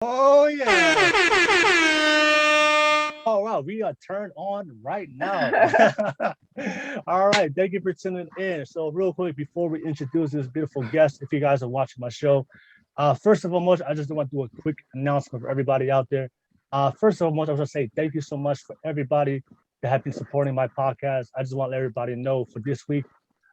Oh yeah. Oh wow, we are turned on right now. All right, thank you for tuning in. So real quick, before we introduce this beautiful guest, if you guys are watching my show, first of all, most I just want to do a quick announcement for everybody out there. First of all, most I want to say thank you so much for everybody that have been supporting my podcast. I just want to let everybody know for this week,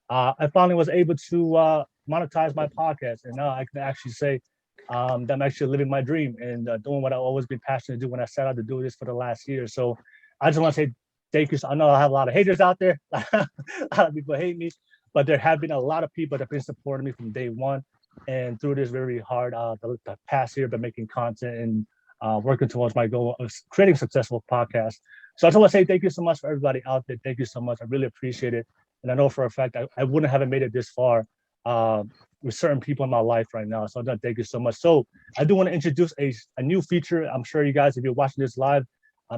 I finally was able to monetize my podcast, and now I can actually say that I'm actually living my dream and doing what I've always been passionate to do when I set out to do this for the last year. So I just want to say thank you. So I know I have a lot of haters out there. A lot of people hate me, but there have been a lot of people that have been supporting me from day one and through this very hard the past year, been making content and working towards my goal of creating a successful podcast. So I just want to say thank you so much for everybody out there. Thank you so much. I really appreciate it. And I know for a fact I wouldn't have made it this far uh, with certain people in my life right now. So I thank you so much. So I do want to introduce a new feature. I'm sure you guys, if you're watching this live,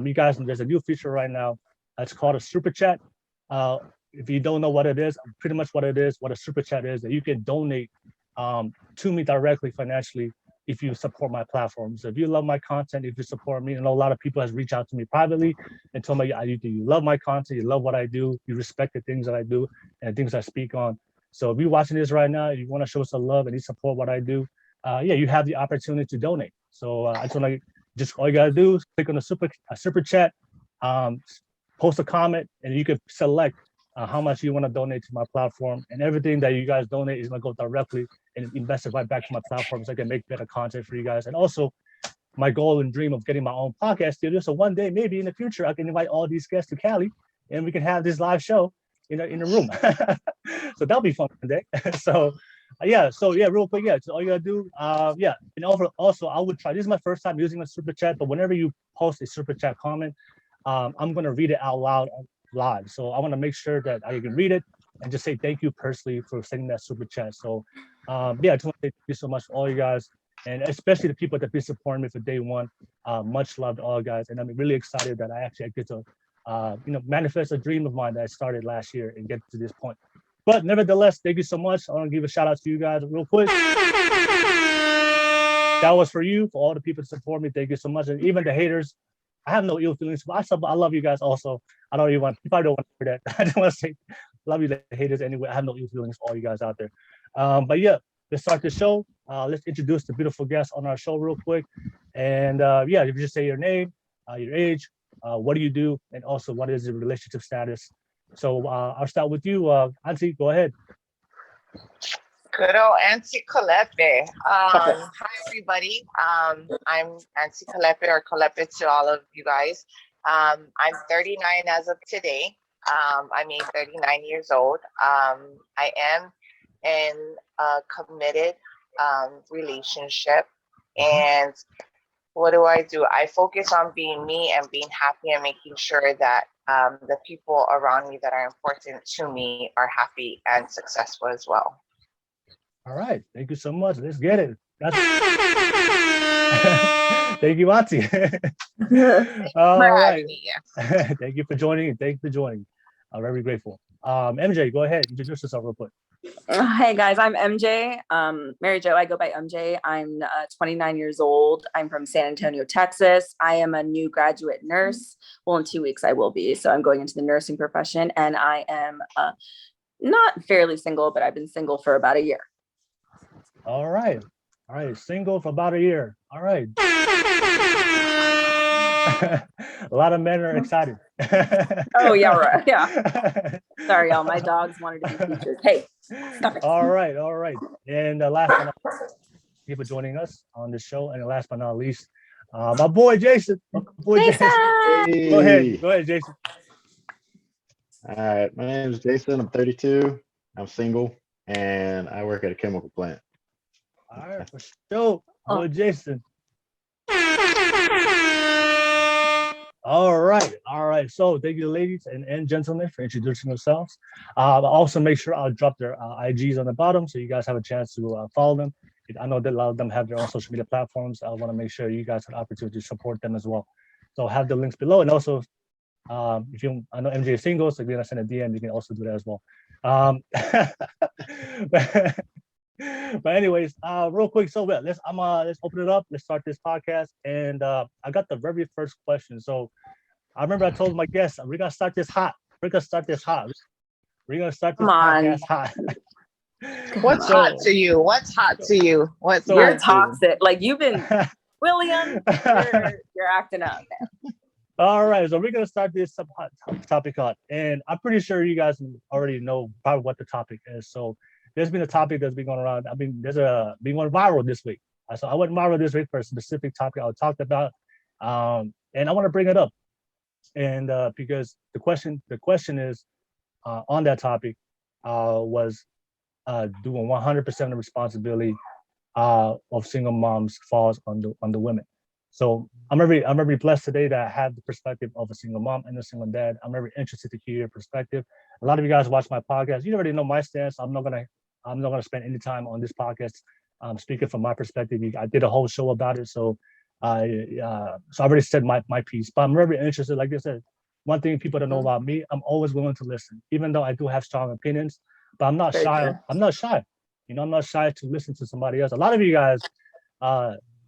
you guys, there's a new feature right now. It's called a super chat. If you don't know what it is, pretty much what it is, what a super chat is, that you can donate to me directly financially if you support my platform. So if you love my content, if you support me, I know a lot of people has reached out to me privately and told me, yeah, you love my content, you love what I do, you respect the things that I do and the things I speak on. So if you're watching this right now, you want to show some love and you support what I do, yeah, you have the opportunity to donate. So I just want to just all you gotta do is click on the super chat, um, post a comment, and you can select how much you want to donate to my platform, and everything that you guys donate is going to go directly and invest it right back to my platform so I can make better content for you guys. And also my goal and dream of getting my own podcast studio. So one day, maybe in the future, I can invite all these guests to Cali and we can have this live show in a room. So that'll be fun one day. So yeah, real quick, yeah. So all you gotta do, yeah. And also, I would try. This is my first time using a super chat, but whenever you post a super chat comment, I'm gonna read it out loud live. So I want to make sure that I can read it and just say thank you personally for sending that super chat. So yeah, I just want to say thank you so much for all you guys, and especially the people that have been supporting me for day one. Much love to all you guys, and I'm really excited that I actually get to manifest a dream of mine that I started last year and get to this point. But nevertheless, thank you so much. I want to give a shout out to you guys real quick. That was for you, for all the people that support me. Thank you so much. And even the haters, I have no ill feelings. But I love you guys also. I don't even want, you probably don't want to hear that. I just want to say, love you, the haters anyway. I have no ill feelings for all you guys out there. But yeah, let's start the show. Let's introduce the beautiful guest on our show real quick. And yeah, if you just say your name, your age, what do you do, and also what is your relationship status. So I'll start with you, Auntie. Go ahead. Good old Auntie Colepe. Hi, everybody. I'm Auntie Colepe, or Colepe to all of you guys. I'm 39 as of today. I mean, 39 years old. I am in a committed relationship. And what do? I focus on being me and being happy and making sure that the people around me that are important to me are happy and successful as well. All right. Thank you so much. Let's get it. Thank you, Auntie. All right. Thank you for joining. Thank you for joining. I'm very grateful. MJ, go ahead. Introduce yourself real quick. Hey guys, I'm MJ. Maryjo, I go by MJ. I'm 29 years old. I'm from San Antonio, Texas. I am a new graduate nurse. Well, in 2 weeks I will be. So I'm going into the nursing profession, and I am not fairly single, but I've been single for about a year. All right. All right. Single for about a year. All right. A lot of men are excited. Oh, yeah, right. Yeah. Sorry, y'all. My dogs wanted to be featured. Hey, stop it. All right. All right. And last but not least, thank you for joining us on this show. And last but not least, my boy Jason. Jason. Hey. Go ahead, Jason. All right, my name is Jason. I'm 32. I'm single, and I work at a chemical plant. All right, for sure. Boy Jason. All right. So thank you, ladies and gentlemen, for introducing yourselves. I'll also make sure I'll drop their IGs on the bottom so you guys have a chance to follow them. I know that a lot of them have their own social media platforms. I want to make sure you guys have the opportunity to support them as well. So I'll have the links below. And also, I know MJ is single, so if you're gonna send a DM, you can also do that as well. But anyways, real quick, so let's open it up. Let's start this podcast, and I got the very first question. So I remember I told my guests we're gonna start this hot. We're gonna start this hot. We're gonna start this Come on. podcast hot. What's hot to you? What's hot to you? What's So- You're hot to you? toxic. Like you've been, William, you're acting up, man. All right, so we're gonna start this hot topic hot, and I'm pretty sure you guys already know probably what the topic is. So there's been a topic that's been going around. I mean, there's been going viral this week. So I went viral this week for a specific topic I talked about, and I want to bring it up, and because the question is on that topic was doing 100% of the responsibility of single moms falls on the women. So I'm very blessed today that I have the perspective of a single mom and a single dad. I'm very interested to hear your perspective. A lot of you guys watch my podcast. You already know my stance. I'm not gonna spend any time on this podcast speaking from my perspective. I did a whole show about it, so I already said my piece. But I'm very interested. Like I said, one thing people don't know about me, I'm always willing to listen, even though I do have strong opinions. But I'm not Very shy. true. I'm not shy. I'm not shy to listen to somebody else. A lot of you guys,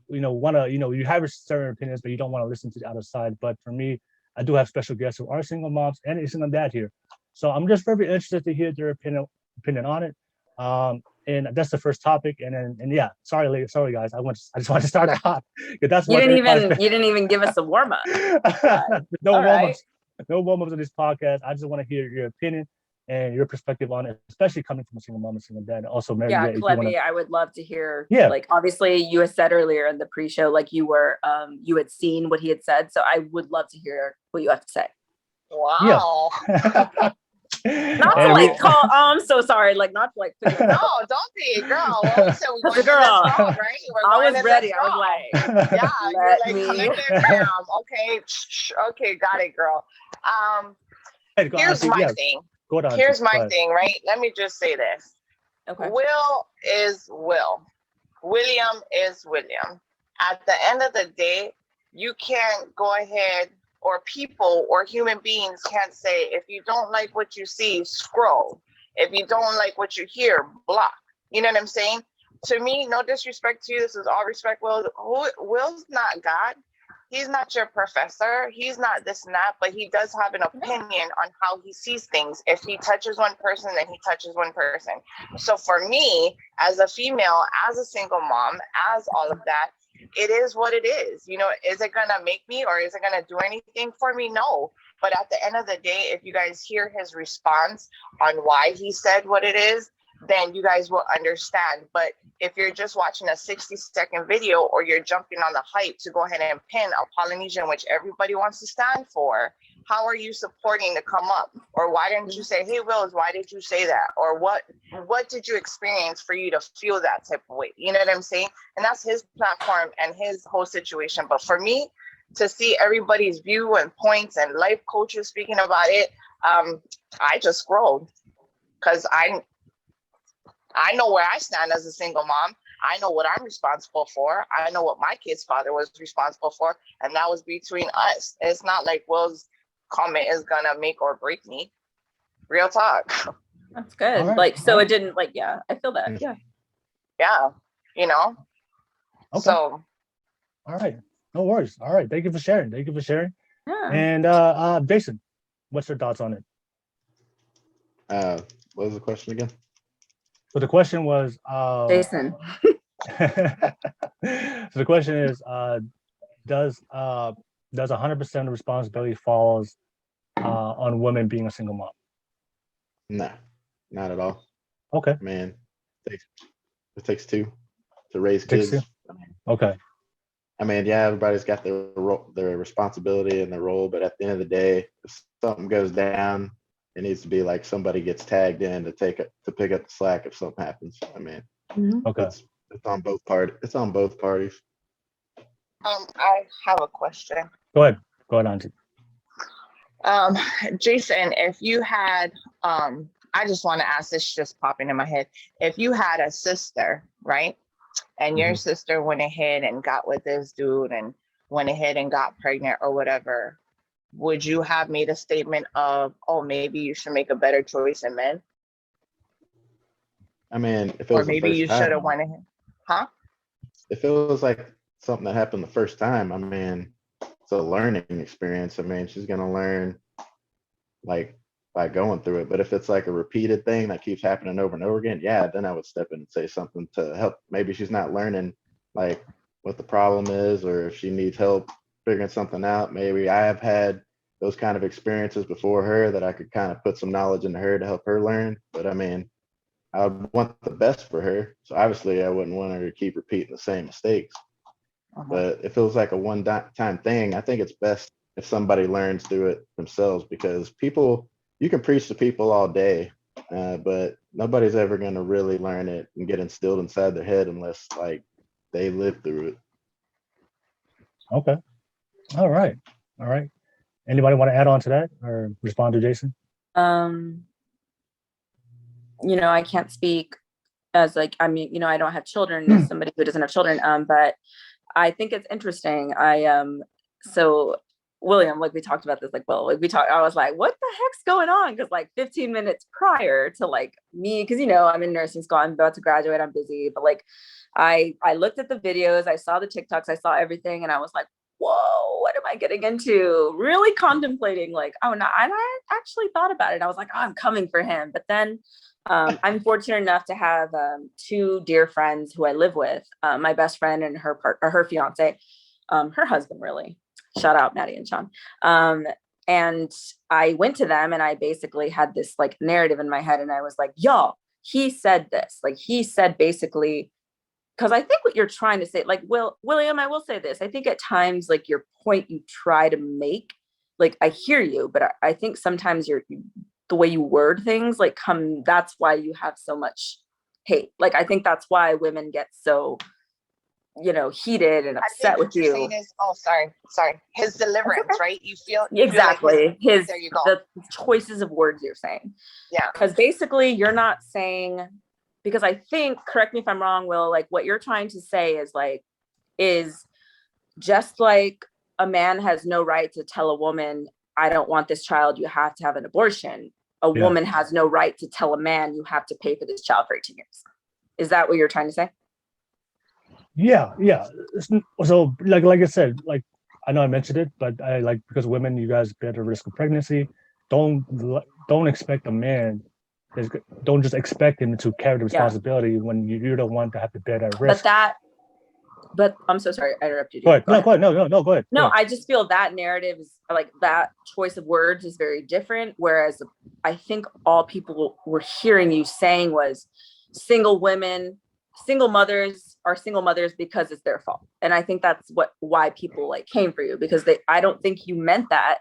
you have certain opinions, but you don't want to listen to the other side. But for me, I do have special guests who are single moms and a single dad here. So I'm just very interested to hear their opinion on it. And that's the first topic. And yeah, sorry guys. I just want to start it hot. That's You didn't even give us a warm up. No All right. warm-ups. No warm-ups on this podcast. I just want to hear your opinion and your perspective on it, especially coming from a single mom and single dad. Also, Mary, Yeah, if you wanna- Clevy, I would love to hear. Yeah. Like obviously you had said earlier in the pre-show, like you had seen what he had said. So I would love to hear what you have to say. Wow. Not to And like we- call. Oh, I'm so sorry. Like not to like. put you- No, don't be, girl. Well, we said we're going Girl. in this strong, right? We're I going was in ready. this I was strong. like, Yeah, Let you're me- like, collective bam. Okay, okay, got it, girl. Hey, go- Here's Auntie, my yeah, thing. go down, Here's Auntie, go my ahead. thing, right? Let me just say this. Okay. Will is Will. William is William. At the end of the day, you can't go ahead, or people or human beings can't say, if you don't like what you see, scroll. If you don't like what you hear, block. You know what I'm saying? To me, no disrespect to you. This is all respect. Will's not God. He's not your professor. He's not this and that, but he does have an opinion on how he sees things. If he touches one person, then he touches one person. So for me, as a female, as a single mom, as all of that, it is what it is. Is it gonna make me, or is it gonna do anything for me? No. But at the end of the day, if you guys hear his response on why he said what it is, then you guys will understand. But if you're just watching a 60-second video, or you're jumping on the hype to go ahead and pin a Polynesian, which everybody wants to stand for, how are you supporting to come up? Or why didn't you say, hey, Wills, why did you say that? Or what did you experience for you to feel that type of way? You know what I'm saying? And that's his platform and his whole situation. But for me, to see everybody's view and points and life coaches speaking about it, I just scrolled, because I know where I stand as a single mom. I know what I'm responsible for. I know what my kid's father was responsible for, and that was between us. It's not like Will's comment is gonna make or break me. Real talk. That's good. All right. Like so, All it didn't like. Yeah, I feel that. Yeah. Yeah, Okay. So All right. No worries. All right. Thank you for sharing. Yeah. And Jason, what's your thoughts on it? What was the question again? So the question was, Jason. so the question is, does 100% of responsibility falls on women being a single mom? No, not at all. Okay. Man, it takes two to raise Takes kids. two? Okay. I mean, yeah, everybody's got their responsibility and their role, but at the end of the day, if something goes down, it needs to be like somebody gets tagged in to pick up the slack if something happens. I mean, Okay. it's on both parties. It's on both parties. I have a question. Go ahead, Auntie. Jason, if you had, I just want to ask this, just popping in my head. If you had a sister, right? And your sister went ahead and got with this dude and went ahead and got pregnant or whatever, would you have made a statement of, oh, maybe you should make a better choice in men? I mean, if it Or was the maybe first you should have time, went ahead. Huh? if it was like something that happened the first time, I mean, it's a learning experience. I mean, she's gonna learn like by going through it. But if it's like a repeated thing that keeps happening over and over again, yeah, then I would step in and say something to help. Maybe she's not learning like what the problem is, or if she needs help figuring something out. Maybe I have had those kind of experiences before her that I could kind of put some knowledge into her to help her learn. But I mean, I would want the best for her. So obviously I wouldn't want her to keep repeating the same mistakes. Uh-huh. But if it was like a one-time thing, I think it's best if somebody learns through it themselves, because people, you can preach to people all day, but nobody's ever going to really learn it and get instilled inside their head unless like they live through it. Okay. All right. Anybody want to add on to that or respond to Jason? I can't speak as like, I mean, I don't have children as somebody who doesn't have children. But I think it's interesting. So William, like we talked about this, I was like, what the heck's going on? Because like 15 minutes prior to like me, because I'm in nursing school, I'm about to graduate, I'm busy, but like I looked at the videos, I saw the TikToks, I saw everything, and I was like, whoa, what am I getting into? Really contemplating, like, oh no, and I actually thought about it. I was like, oh, I'm coming for him. But then I'm fortunate enough to have two dear friends who I live with, my best friend and her fiance, her husband, really. Shout out Maddie and Sean. And I went to them and I basically had this like narrative in my head, and I was like, y'all, he said this, like he said basically, because I think what you're trying to say, like, William, I will say this. I think at times, like your point you try to make, like I hear you, but I think sometimes the way you word things, like that's why you have so much hate. Like, I think that's why women get so, heated and upset with you. Saying is, sorry. His deliverance, okay. Right? You feel exactly like there you go. The choices of words you're saying. Yeah. Because basically you're not saying, because I think, correct me if I'm wrong, Will, like what you're trying to say is just like a man has no right to tell a woman, I don't want this child, you have to have an abortion. A woman has no right to tell a man, you have to pay for this child for 18 years. Is that what you're trying to say? Yeah. So like I said, like I know I mentioned it, but I like, because women, you guys bear the risk of pregnancy. Don't expect a man. Don't just expect him to carry the responsibility when you're the one to have to bear that risk. But I'm so sorry, I interrupted you. Go ahead. No, go ahead. No, I just feel that narrative is like, that choice of words is very different. Whereas I think all people were hearing you saying was single mothers are single mothers because it's their fault. And I think that's why people like came for you, because I don't think you meant that.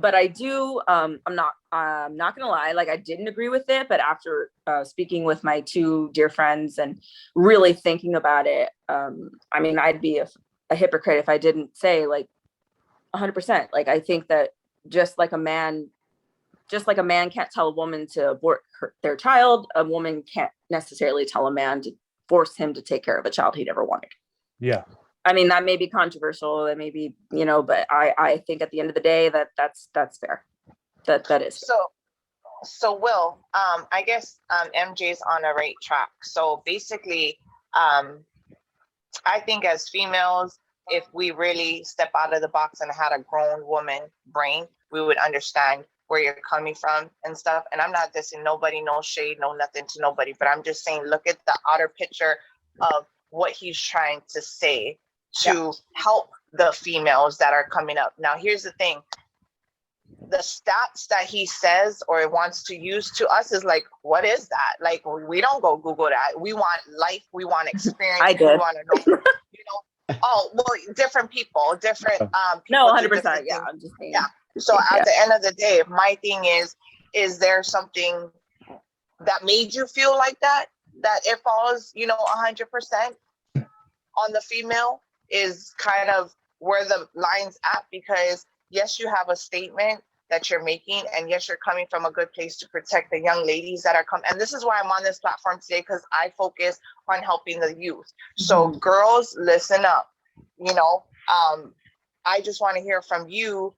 But I do, I'm not gonna lie, like I didn't agree with it, but after speaking with my two dear friends and really thinking about it, I mean, I'd be a hypocrite if I didn't say like 100%. Like, I think that just like a man can't tell a woman to abort their child, a woman can't necessarily tell a man to force him to take care of a child he never wanted. Yeah. I mean, that may be controversial, that may be, but I think at the end of the day that's fair. That is fair. So Will, I guess MJ's on a right track. So basically, I think as females, if we really step out of the box and had a grown woman brain, we would understand where you're coming from and stuff. And I'm not dissing nobody, no shade, no nothing to nobody, but I'm just saying, look at the outer picture of what he's trying to say to help the females that are coming up. Now, here's the thing. The stats that he says or wants to use to us is like, what is that? Like, we don't go Google that. We want life. We want experience. I did. We want to know, oh, well, different people, different people. No, 100%. Yeah, I'm just saying. Yeah. So at the end of the day, my thing is there something that made you feel like that it falls, 100% on the female is kind of where the line's at? Because yes, you have a statement that you're making, and yes, you're coming from a good place to protect the young ladies that are coming. And this is why I'm on this platform today, because I focus on helping the youth. So girls, listen up. I just want to hear from you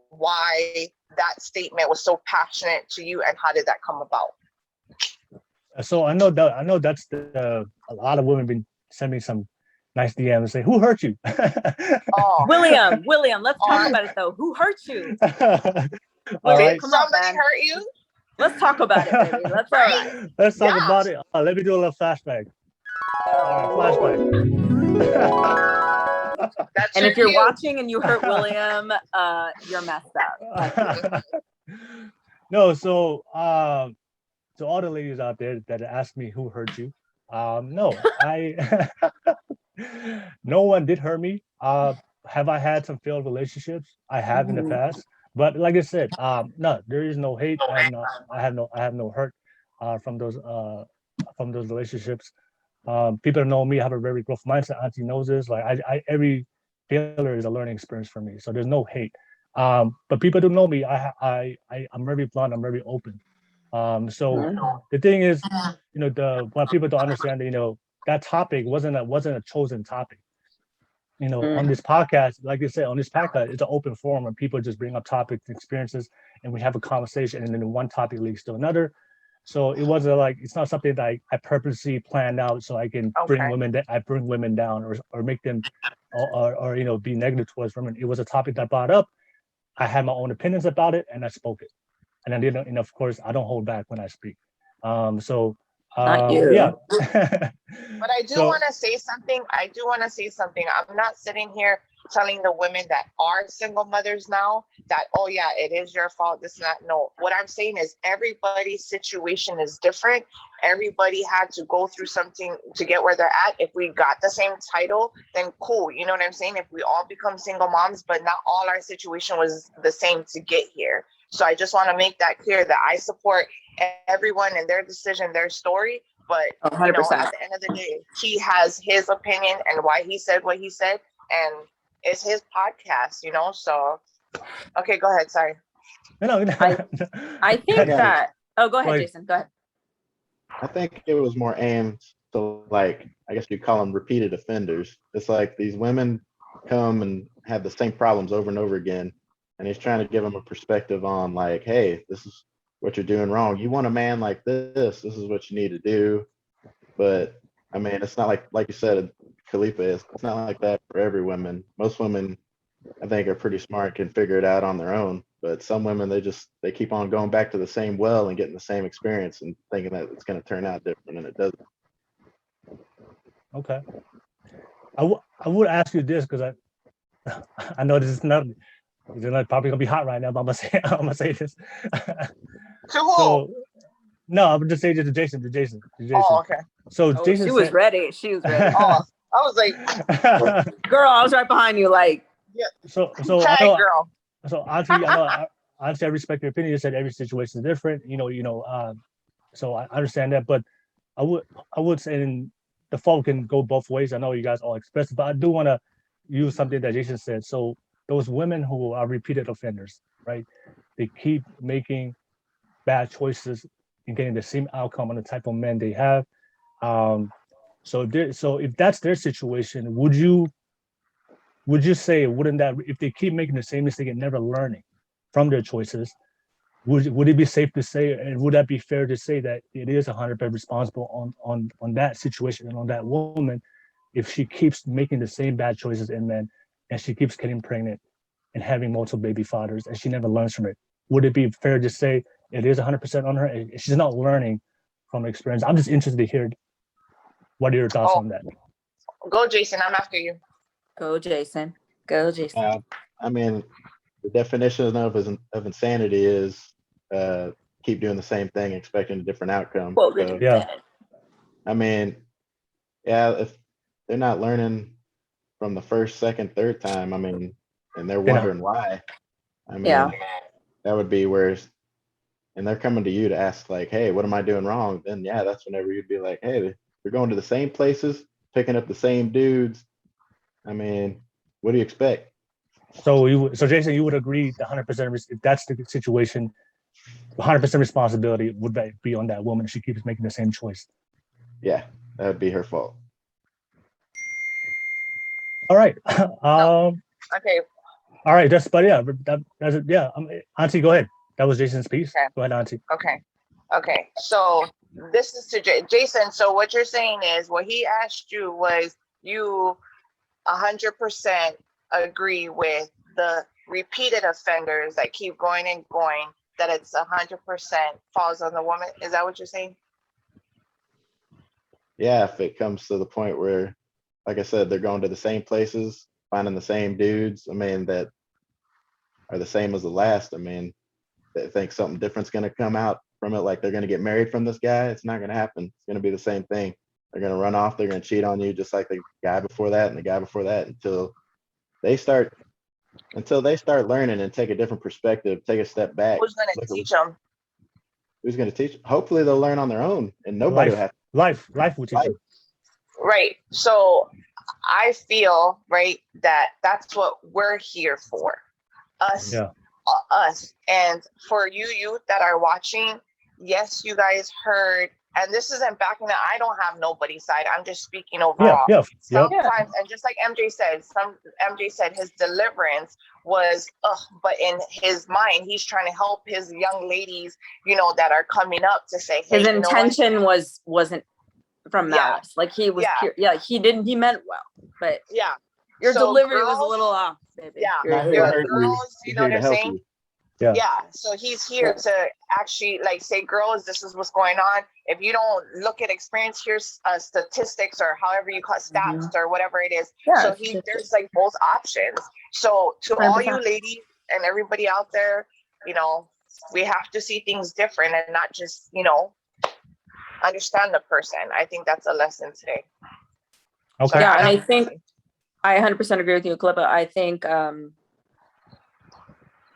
why that statement was so passionate to you, and how did that come about? So I know that's a lot of women been sending some nice DMs and say, "Who hurt you?" Oh, William, let's talk Oh. about it though. Who hurt you? All William, right, come on, somebody man. hurt you? Let's talk about it, baby. Let's let's talk Yeah. about it. Let me do a little flashback. All right, flashback. That's And your if you're cue. watching and you hurt William, you're messed up. No, so to all the ladies out there that ask me who hurt you, no, I no one did hurt me. Have I had some failed relationships? I have in the past, but like I said, no, there is no hate. I have no hurt from those relationships. People that know me have a very growth mindset. Auntie knows this. Like every failure is a learning experience for me. So there's no hate. But people don't know me. I'm very blunt. I'm very open. So the thing is, what people don't understand, that topic wasn't a chosen topic. On this podcast, like I said, on this podcast, it's an open forum where people just bring up topics, experiences, and we have a conversation, and then one topic leads to another. So it wasn't like it's not something that I purposely planned out so I can bring women down or make them or be negative towards women. It was a topic that I brought up. I had my own opinions about it, and I spoke it. And I didn't, and of course, I don't hold back when I speak. Not you. Yeah. But I do want to say something. I'm not sitting here telling the women that are single mothers now that, oh yeah, it is your fault. This and that. No, what I'm saying is everybody's situation is different. Everybody had to go through something to get where they're at. If we got the same title, then cool. You know what I'm saying? If we all become single moms, but not all our situation was the same to get here. So I just want to make that clear that I support everyone and their decision, their story. But 100%. at the end of the day, he has his opinion and why he said what he said, and it's his podcast, So, okay, go ahead. Sorry. No. I think that. Oh, go ahead, Jason. Go ahead. I think it was more aimed to, like, I guess you call them repeated offenders. It's like these women come and have the same problems over and over again. And he's trying to give them a perspective on, like, hey, this is what you're doing wrong. You want a man like this. This is what you need to do. But I mean, it's not like you said, Khalifa, it's not like that for every woman. Most women, I think, are pretty smart, can figure it out on their own. But some women, they keep on going back to the same well and getting the same experience and thinking that it's going to turn out different, and it doesn't. Okay. I would ask you this because I know this is not. It's probably gonna be hot right now, but I'm gonna say this. To who? So, no, I'm just saying this to Jason. Oh, okay. So Jason, she was ready. She was ready. Oh, I was like, girl, I was right behind you. Like, yeah. So Tag I know, girl. So Auntie, I respect your opinion. You said every situation is different. So I understand that, but I would say the fault can go both ways. I know you guys all express it, but I do want to use something that Jason said. So those women who are repeated offenders, right? They keep making bad choices and getting the same outcome on the type of men they have. So if that's their situation, would you say, wouldn't that, if they keep making the same mistake and never learning from their choices, would it be safe to say, and would that be fair to say that it is 100% responsible on that situation and on that woman if she keeps making the same bad choices in men and she keeps getting pregnant and having multiple baby fathers and she never learns from it? Would it be fair to say it is 100% on her and she's not learning from experience? I'm just interested to hear what are your thoughts on that. Go, Jason. I'm after you. Go, Jason. I mean, the definition of insanity is keep doing the same thing, expecting a different outcome. So, yeah. I mean, yeah, if they're not learning from the first, second, third time, I mean, and they're wondering why, I mean, that would be where, and they're coming to you to ask, like, hey, what am I doing wrong? Then, yeah, that's whenever you'd be like, hey, you're going to the same places, picking up the same dudes. I mean, what do you expect? So Jason, you would agree the 100%, if that's the situation, 100% responsibility would be on that woman if she keeps making the same choice? Yeah, that would be her fault. All right. Okay. All right. That's it. Yeah. Auntie, go ahead. That was Jason's piece. Okay. Go ahead, Auntie. Okay. So this is to Jason. So what you're saying is, what he asked you was, you 100% agree with the repeated offenders that keep going and going, that it's 100% falls on the woman. Is that what you're saying? Yeah, if it comes to the point where, like I said, they're going to the same places, finding the same dudes, I mean, that are the same as the last. I mean, they think something different's going to come out from it, like they're going to get married from this guy. It's not going to happen. It's going to be the same thing. They're going to run off. They're going to cheat on you just like the guy before that and the guy before that, until they start learning and take a different perspective, take a step back. Who's going to teach them? Who's going to teach? Hopefully they'll learn on their own, and nobody will have to. Life will teach them. Right. So I feel, right, that that's what we're here for. Us. Yeah. Us. And for you youth that are watching, yes, you guys heard, and this isn't backing up. I don't have nobody's side. I'm just speaking overall. Sometimes, and just like MJ said, his deliverance was, but in his mind, he's trying to help his young ladies, that are coming up, to say, hey, his intention wasn't from malice. Like he was, he meant well, but your delivery was a little off, baby. Yeah, your girls, you know what I'm saying? Yeah. So he's here to actually say, girls, this is what's going on. If you don't look at experience, here's statistics, or however you call it, stats, or whatever it is. So there's both options. So to 100%. All you ladies and everybody out there, we have to see things different and not just, understand the person. I think that's a lesson today. Okay. Yeah, and I think I 100% agree with you, Calippa. I think the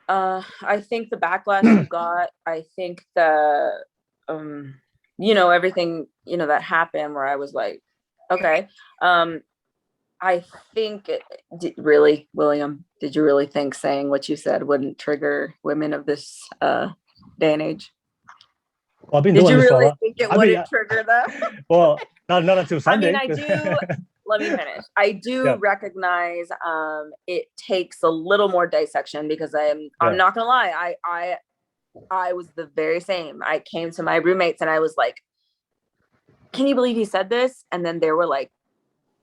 backlash you got, I think the, everything, that happened, where I was like, okay. I think, really, William, did you really think saying what you said wouldn't trigger women of this day and age? Well, I've been doing this for a while. Think it wouldn't trigger them? Well, not until Sunday. I do. Let me finish. I do recognize it takes a little more dissection, because I'm not gonna lie. I was the very same. I came to my roommates and I was like, "Can you believe he said this?" And then they were like,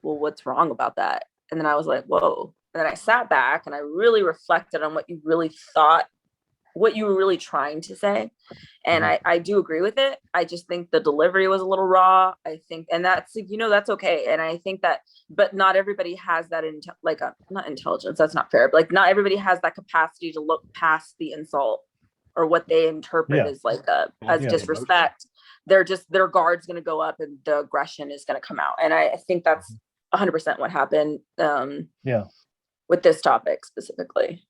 "Well, what's wrong about that?" And then I was like, "Whoa." And then I sat back and I really reflected on what you really thought, what you were really trying to say. And I do agree with it. I just think the delivery was a little raw. I think, and that's, that's okay. And I think that, but not everybody has that, not intelligence, that's not fair. But not everybody has that capacity to look past the insult or what they interpret as disrespect. Their guard's going to go up and the aggression is going to come out. And I think that's 100% what happened with this topic specifically.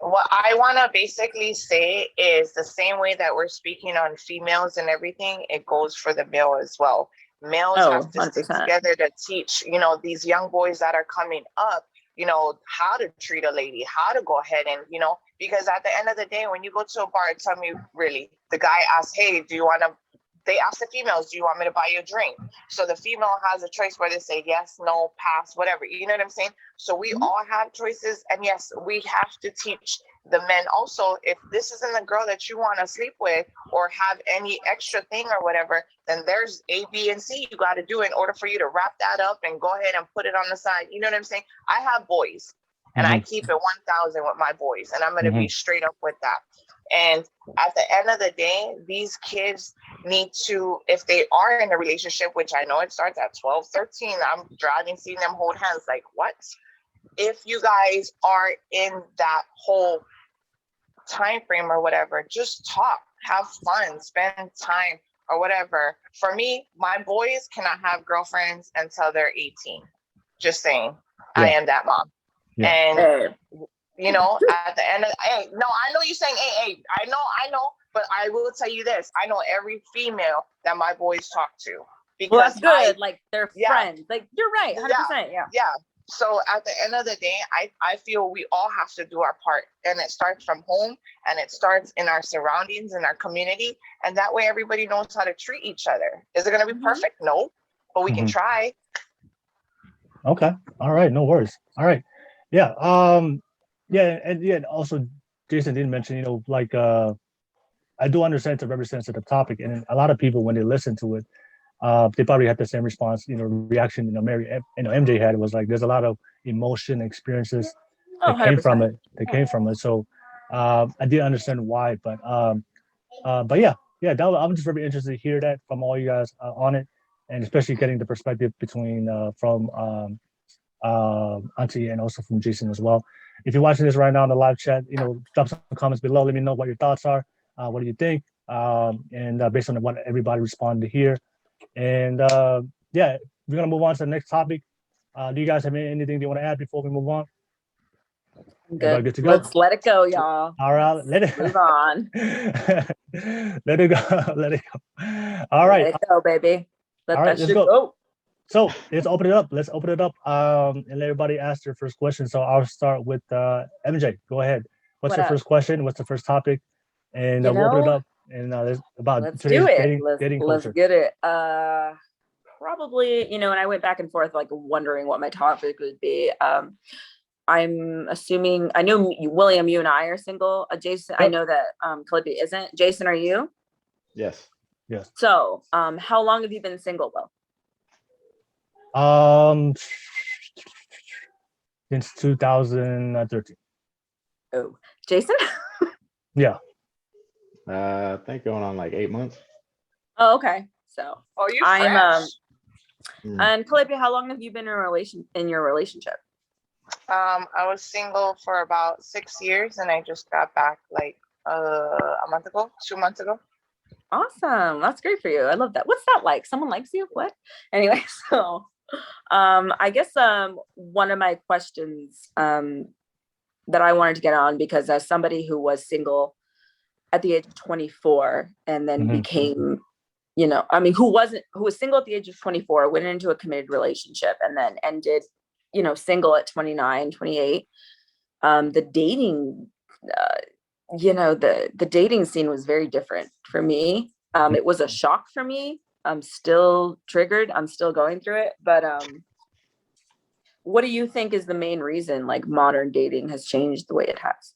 What I want to basically say is, the same way that we're speaking on females and everything, it goes for the male as well. Males have to 100%. Stick together to teach, these young boys that are coming up, how to treat a lady, how to go ahead and, because at the end of the day, when you go to a bar, tell me, really, the guy asks, hey, they ask the females, do you want me to buy you a drink? So the female has a choice where they say yes, no, pass, whatever. You know what I'm saying? So we all have choices. And yes, we have to teach the men also, if this isn't the girl that you want to sleep with or have any extra thing or whatever, then there's A, B, and C you got to do in order for you to wrap that up and go ahead and put it on the side. You know what I'm saying? I have boys and I keep it 1,000 with my boys, and I'm going to be straight up with that. And at the end of the day, these kids need to, if they are in a relationship, which I know it starts at 12, 13, I'm driving, seeing them hold hands, like, what? If you guys are in that whole time frame or whatever, just talk, have fun, spend time or whatever. For me, my boys cannot have girlfriends until they're 18. Just saying, I am that mom. And at the end of, I know you're saying, I know, but I will tell you this. I know every female that my boys talk to. Because well, that's good. They're friends. You're right. 100%. Yeah. So at the end of the day, I feel we all have to do our part, and it starts from home, and it starts in our surroundings, in our community. And that way everybody knows how to treat each other. Is it going to be perfect? No, but we can try. Okay. All right. No worries. All right. Yeah. And also Jason didn't mention, I I do understand it's a very sensitive topic, and a lot of people when they listen to it, they probably had the same response, reaction. MJ had. It was like there's a lot of emotion experiences Oh, that came from 100%. it. So I did understand why, but yeah, I'm just very interested to hear that from all you guys on it, and especially getting the perspective between from Auntie and also from Jason as well. If you're watching this right now in the live chat, drop some comments below. Let me know what your thoughts are. What do you think? And based on what everybody responded here, and yeah, we're gonna move on to the next topic. Do you guys have anything you want to add before we move on? Good. Good to go? Let's let it go, y'all. All right, let it move on. Let it go. Let it go. All right. Let it go, baby. Let All right, that let's shit go. go. So let's open it up. And let everybody ask their first question. So I'll start with MJ. Go ahead. What's your first question? What's the first topic? And we'll open it up. And about let's today's do it. dating let's culture. get it. Probably, and I went back and forth, like wondering what my topic would be. I'm assuming, I know William, you and I are single. Jason, yep. I know that Calippi isn't. Jason, are you? Yes. So, how long have you been single, Will? Since 2013. Oh, Jason? Yeah. I think going on like 8 months. Oh, okay. So, you fresh. And Calippi, how long have you been in your relationship? I was single for about 6 years, and I just got back like a month ago, 2 months ago. Awesome. That's great for you. I love that. What's that like? Someone likes you? What? Anyway, so I guess one of my questions that I wanted to get on, because as somebody who was single at the age of 24 and then became, who was single at the age of 24, went into a committed relationship and then ended, single at 29, 28, the dating, the dating scene was very different for me. It was a shock for me. I'm still triggered. I'm still going through it. But what do you think is the main reason like modern dating has changed the way it has?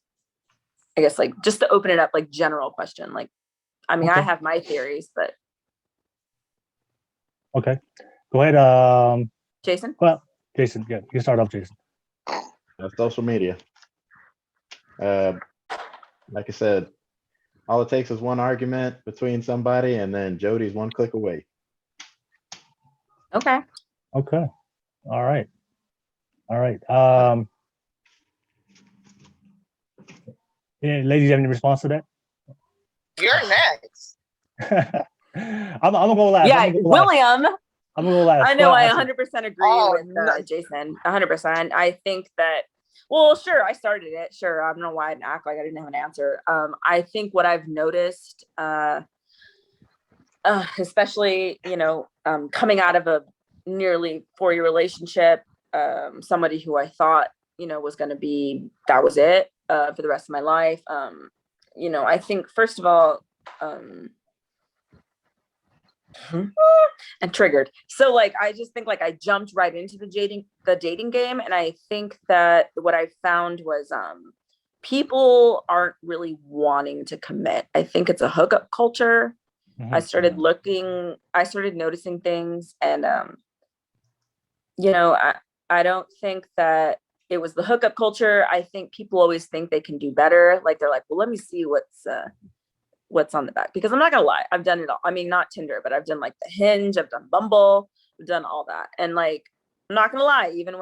I guess like just to open it up, like general question. Like, I mean, okay. I have my theories, but. Okay, go ahead. Jason? Well, Jason, yeah, you start off, Jason. Social media. Like I said, all it takes is one argument between somebody, and then Jody's one click away. Okay. All right. Ladies, have any response to that? You're next. I'm gonna go last. Yeah, William. I'm gonna go last. I know. I 100% agree with Jason. 100%. I think that. Well, sure, I started it. Sure, I don't know why I didn't act like I didn't have an answer. I think what I've noticed, especially coming out of a nearly 4-year relationship, somebody who I thought was going to be, that was it for the rest of my life. I think first of all, and triggered. So like, I just think like I jumped right into the dating game. And I think that what I found was people aren't really wanting to commit. I think it's a hookup culture. I started noticing things, and I don't think that it was the hookup culture. I think people always think they can do better. Like they're like, well, let me see what's on the back, because I'm not gonna lie, I've done it all. I mean, not Tinder, but I've done like the Hinge, I've done Bumble, I've done all that. And like, I'm not gonna lie, even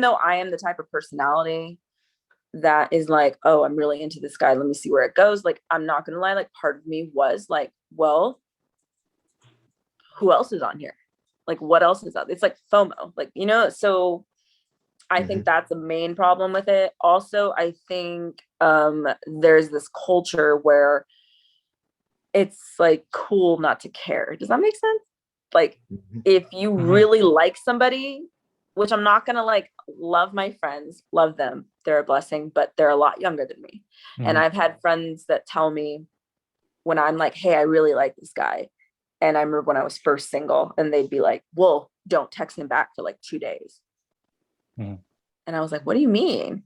though I am the type of personality that is like, oh, I'm really into this guy, let me see where it goes. Like, I'm not gonna lie, like part of me was like, well, who else is on here? Like, what else is out? It's like FOMO, like, so I think that's the main problem with it. Also, I think there's this culture where it's like cool not to care. Does that make sense? Like, if you really like somebody, which I'm not gonna like love my friends, love them, they're a blessing, but they're a lot younger than me. And I've had friends that tell me when I'm like, hey, I really like this guy. And I remember when I was first single, and they'd be like, well, don't text him back for like 2 days. And I was like, what do you mean?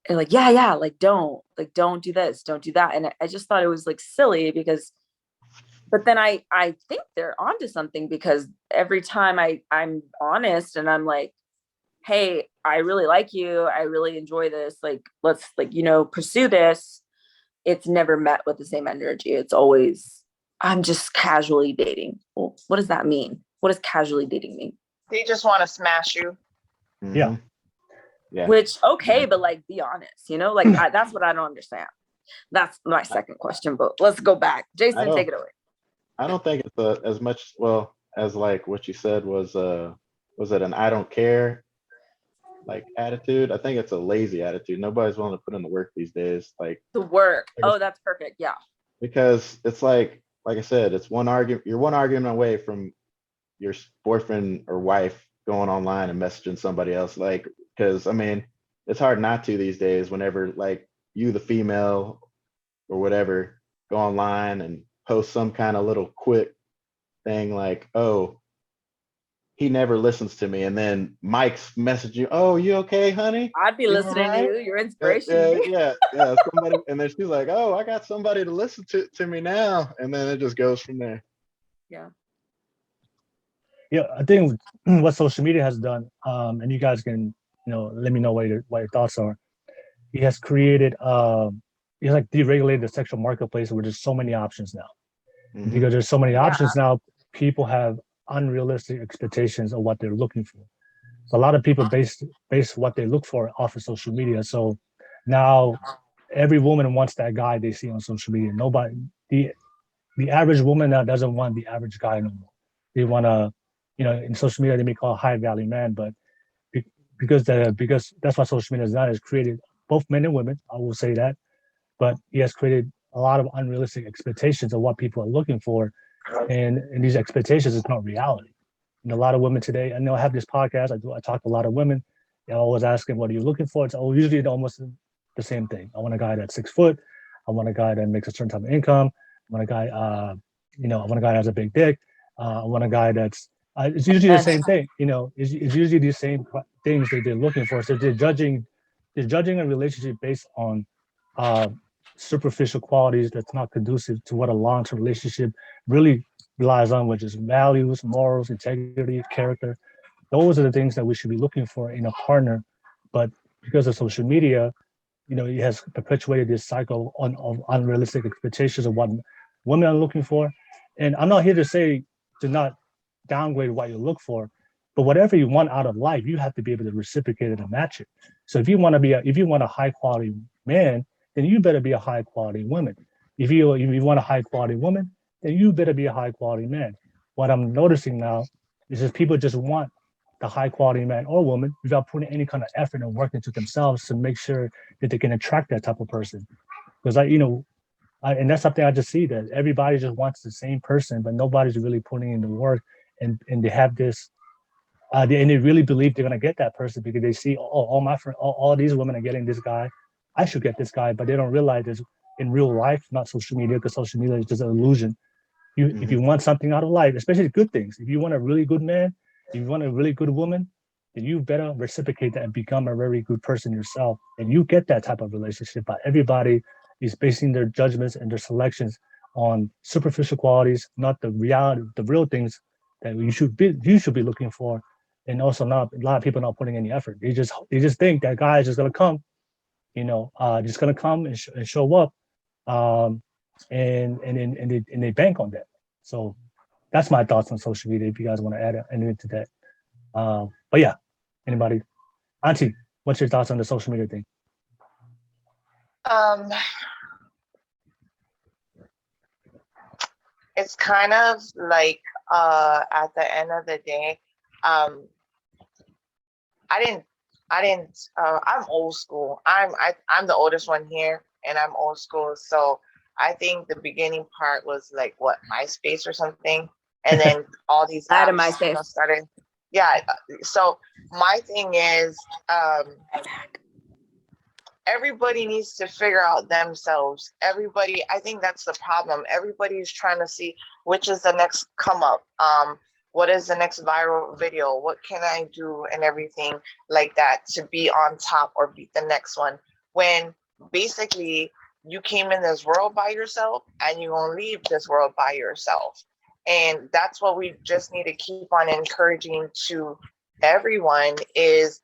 and like, yeah, like don't do this, don't do that. And I just thought it was like silly because, but then I think they're onto something, because every time I'm honest and I'm like, hey, I really like you, I really enjoy this, like, let's, like, pursue this, it's never met with the same energy. It's always, I'm just casually dating. Well, what does that mean? What does casually dating mean? They just want to smash you. Yeah. Yeah. Which, okay, but like, be honest, like that's what I don't understand. That's my second question, but let's go back. Jason, take it away. I don't think it's as much, well, as like what you said was it an I don't care like attitude? I think it's a lazy attitude. Nobody's willing to put in the work these days. Like the work. Oh, that's perfect. Yeah. Because it's like I said, it's one argument. You're one argument away from your boyfriend or wife going online and messaging somebody else. Like, because I mean, it's hard not to these days. Whenever like you, the female or whatever, go online and post some kind of little quick thing like, oh, he never listens to me, and then Mike's message you, oh, you okay, honey? I'd be listening to you. You're inspiration. Yeah. Somebody, and then she's like, oh, I got somebody to listen to me now, and then it just goes from there. Yeah. Yeah, I think what social media has done, and you guys can, let me know what your thoughts are. It has created, it's like deregulated the sexual marketplace where there's so many options now. Mm-hmm. Because there's so many options now, people have unrealistic expectations of what they're looking for. So a lot of people base what they look for off of social media. So now every woman wants that guy they see on social media. Nobody, the average woman now doesn't want the average guy no more. They want to, in social media they may call high value man, but because that's what social media has done, is created both men and women. I will say that, but it has created a lot of unrealistic expectations of what people are looking for. And these expectations is not reality. And a lot of women today, I know I have this podcast, I talk to a lot of women. They're always asking, what are you looking for? It's usually almost the same thing. I want a guy that's 6 foot. I want a guy that makes a certain type of income. I want a guy, I want a guy that has a big dick. I want a guy that's, it's usually the same thing. It's usually the same things that they're looking for. So they're judging a relationship based on superficial qualities that's not conducive to what a long-term relationship really relies on, which is values, morals, integrity, character. Those are the things that we should be looking for in a partner. But because of social media, it has perpetuated this cycle of unrealistic expectations of what women are looking for. And I'm not here to say to not downgrade what you look for, but whatever you want out of life, you have to be able to reciprocate it and match it. So if you want a high quality man, then you better be a high quality woman. If you want a high quality woman, then you better be a high quality man. What I'm noticing now is that people just want the high quality man or woman without putting any kind of effort and work into themselves to make sure that they can attract that type of person. Because and that's something I just see, that everybody just wants the same person, but nobody's really putting in the work, and they have this, and they really believe they're gonna get that person because they see, all my friends, all these women are getting this guy, I should get this guy, but they don't realize this in real life, not social media, because social media is just an illusion. If you want something out of life, especially good things, if you want a really good man, if you want a really good woman, then you better reciprocate that and become a very good person yourself. And you get that type of relationship. But everybody is basing their judgments and their selections on superficial qualities, not the reality, the real things that you should be looking for. And also, not a lot of people not putting any effort. They just think that guy is just gonna come, just gonna come and show up, and they bank on that. So that's my thoughts on social media. If you guys want to add anything to that, but yeah, anybody, Auntie, what's your thoughts on the social media thing? It's kind of like at the end of the day, I'm old school. I'm the oldest one here, and I'm old school. So I think the beginning part was like what, MySpace or something, and then all these apps started. Yeah. So my thing is, everybody needs to figure out themselves. I think that's the problem. Everybody's trying to see which is the next come up. What is the next viral video? What can I do and everything like that to be on top or beat the next one? when basically you came in this world by yourself and you're going to leave this world by yourself. And that's what we just need to keep on encouraging to everyone is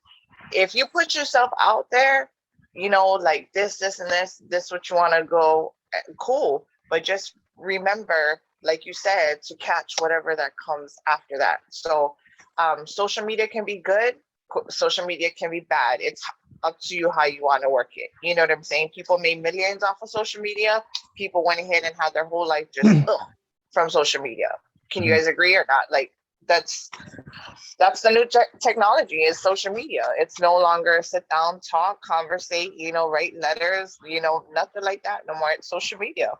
if you put yourself out there, you know, like this, and this, what you want to go, cool. But just remember, like you said, to catch whatever that comes after that. So social media can be good. Social media can be bad. It's up to you how you want to work it. You know what I'm saying? People made millions off of social media. People went ahead and had their whole life just from social media. Can you guys agree or not? Like that's the new technology is social media. It's no longer sit down, talk, conversate, you know, write letters, you know, nothing like that no more. It's social media.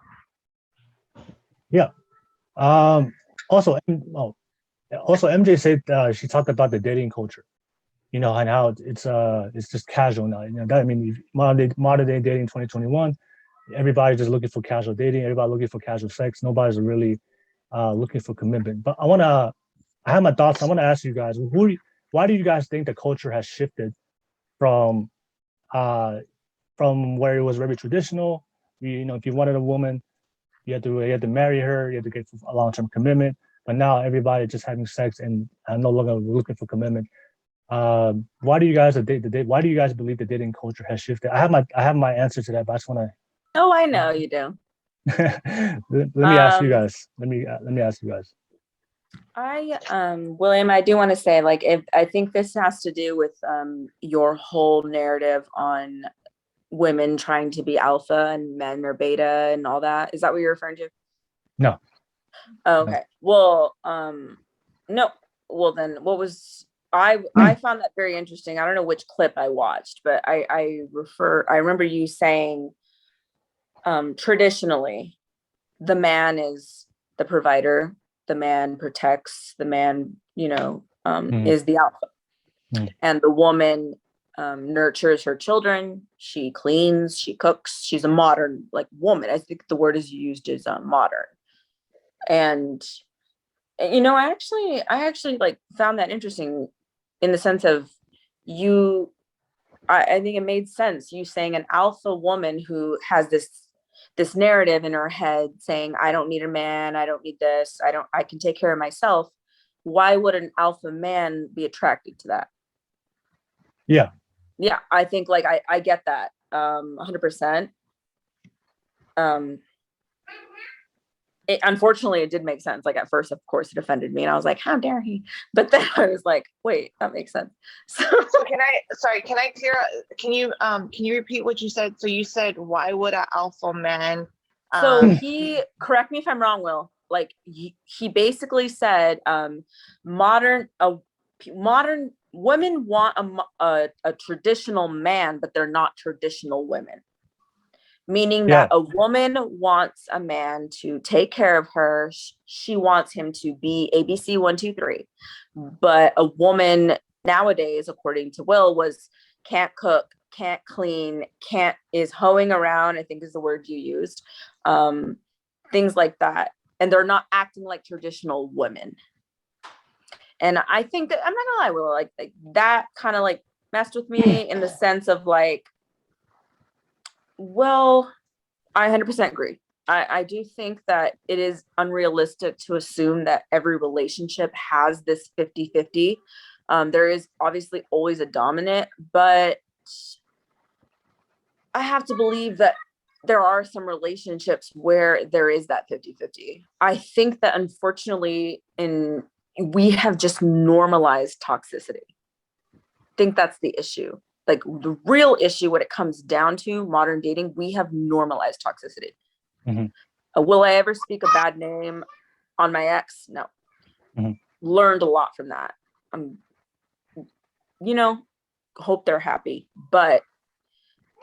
Yeah. Also MJ said she talked about the dating culture, you know, and how it's just casual now. You know, that I mean, modern day dating 2021, everybody's just looking for casual dating. Everybody looking for casual sex. Nobody's really looking for commitment. But I have my thoughts. I want to ask you guys, why do you guys think the culture has shifted from where it was very traditional? You know, if you wanted a woman, you had to marry her, you had to get a long-term commitment. But now everybody just having sex and no longer looking for commitment. Why do you guys why do you guys believe the dating culture has shifted? I have my answer to that, but I just want to. Oh, I know you do. Let me ask you guys. Let me ask you guys. William, I do want to say, like, if I think this has to do with your whole narrative on women trying to be alpha and men are beta and all that. Is that what you're referring to? No. Oh, okay. Well, no. Well, then what was I found that very interesting. I don't know which clip I watched, but I remember you saying traditionally the man is the provider, the man protects, the man, you know, is the alpha. And the woman nurtures her children, she cleans, she cooks, she's a modern like woman. I think the word is used is modern. And you know, I actually like found that interesting in the sense of I think it made sense you saying an alpha woman who has this narrative in her head saying, I don't need a man, I don't need this, I can take care of myself. Why would an alpha man be attracted to that? Yeah, I think like I get that 100%. Unfortunately, it did make sense. Like at first, of course, it offended me, and I was like, "How dare he?" But then I was like, "Wait, that makes sense." So can you repeat what you said? So you said, "Why would an alpha man?" So he, correct me if I'm wrong, Will. Like he basically said, modern women want a traditional man, but they're not traditional women. Meaning that a woman wants a man to take care of her. She wants him to be ABC 1, 2, 3. But a woman nowadays, according to Will, can't cook, can't clean, is hoeing around, I think is the word you used. Things like that. And they're not acting like traditional women. And I think that, I'm not gonna lie, Will, like that kind of like messed with me in the sense of like, well, I 100% agree. I do think that it is unrealistic to assume that every relationship has this 50-50. There is obviously always a dominant, but I have to believe that there are some relationships where there is that 50-50. I think that unfortunately we have just normalized toxicity. I think that's the issue. Like the real issue when it comes down to modern dating, we have normalized toxicity. Will I ever speak a bad name on my ex? No. Learned a lot from that. You know, hope they're happy, but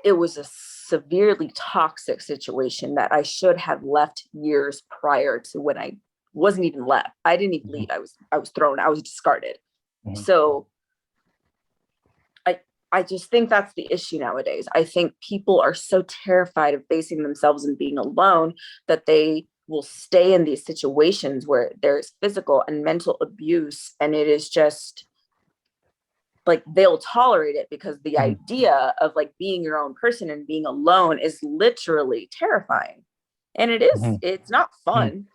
it was a severely toxic situation that I should have left years prior to when I wasn't even left. I didn't even leave. I was thrown. I was discarded. So I just think that's the issue nowadays. I think people are so terrified of facing themselves and being alone that they will stay in these situations where there's physical and mental abuse. And it is just, like they'll tolerate it because the idea of like being your own person and being alone is literally terrifying. And it is, it's not fun.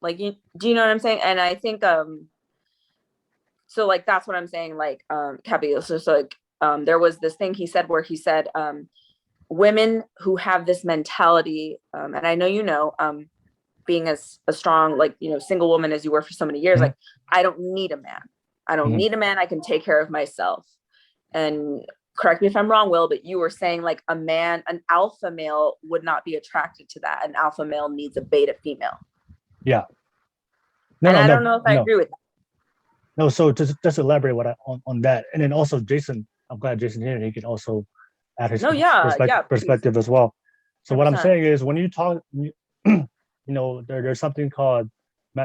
Like, do you know what I'm saying? And I think, so like, that's what I'm saying. Like, Cappy, so like, there was this thing he said where he said, women who have this mentality, and I know, you know, being as a strong, like, you know, single woman as you were for so many years, like, I don't need a man. I don't need a man. I can take care of myself. And correct me if I'm wrong, Will, but you were saying like a man, an alpha male would not be attracted to that. An alpha male needs a beta female. Yeah. I don't know if I agree with that. No, so just elaborate on that. And then also Jason, I'm glad Jason's here and he can also add his perspective as well. So 100%. What I'm saying is when you talk, you know, there's something called,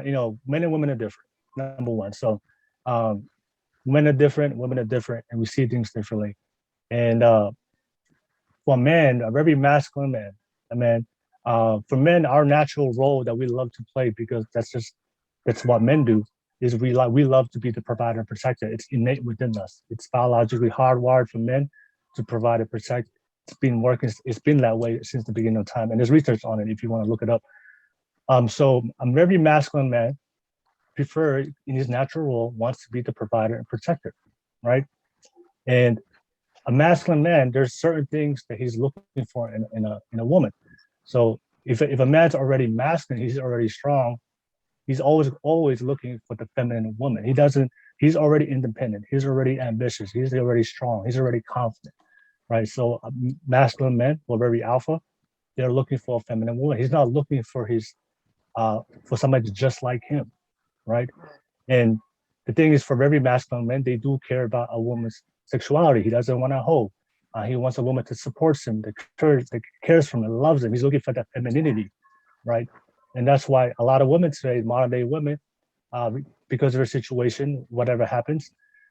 you know, men and women are different, number one. So men are different, women are different, and we see things differently. And for men, a very masculine man, for men, our natural role that we love to play, because that's what men do, is we love to be the provider and protector. It's innate within us. It's biologically hardwired for men to provide and protect. It's been working. It's been that way since the beginning of time, and there's research on it if you want to look it up. So I'm very masculine man, prefer in his natural role, wants to be the provider and protector, right? And a masculine man, there's certain things that he's looking for in a woman. So if a man's already masculine, he's already strong, he's always looking for the feminine woman. He's already independent, he's already ambitious, he's already strong, he's already confident, right? So masculine men who are very alpha, they're looking for a feminine woman. He's not looking for for somebody just like him, right? And the thing is, for very masculine men, they do care about a woman's sexuality. He doesn't want to hold. He wants a woman to support him, that cares for him, and loves him. He's looking for that femininity, right? And that's why a lot of women today, modern day women, because of their situation, whatever happens,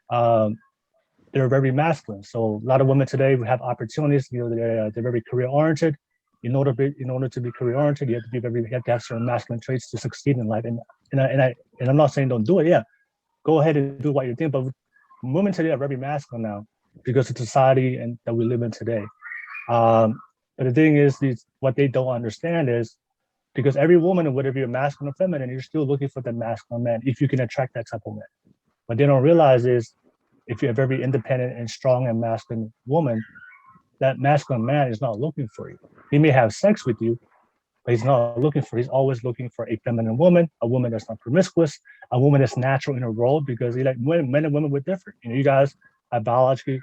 they're very masculine. So a lot of women today have opportunities. You know, they're very career oriented. In order to be career oriented, you have to have certain masculine traits to succeed in life. And I'm not saying don't do it. Yeah, go ahead and do what you think. But women today are very masculine now because of society and that we live in today. But the thing is, what they don't understand is, because every woman, whether you're masculine or feminine, you're still looking for the masculine man if you can attract that type of man. What they don't realize is, if you're a very independent and strong and masculine woman, that masculine man is not looking for you. He may have sex with you, but he's always looking for a feminine woman, a woman that's not promiscuous, a woman that's natural in her role, because men and women were different. You know, you guys are biologically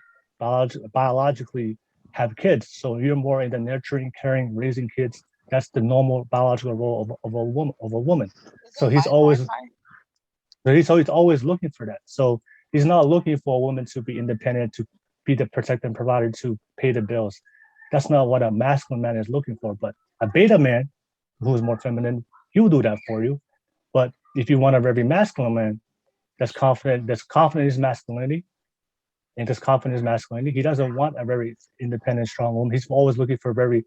have kids. So you're more in the nurturing, caring, raising kids. That's the normal biological role of a woman. So he's always looking for that. So he's not looking for a woman to be independent, to be the protector and provider, to pay the bills. That's not what a masculine man is looking for. But a beta man, who is more feminine, he will do that for you. But if you want a very masculine man that's confident in his masculinity, he doesn't want a very independent, strong woman. He's always looking for a very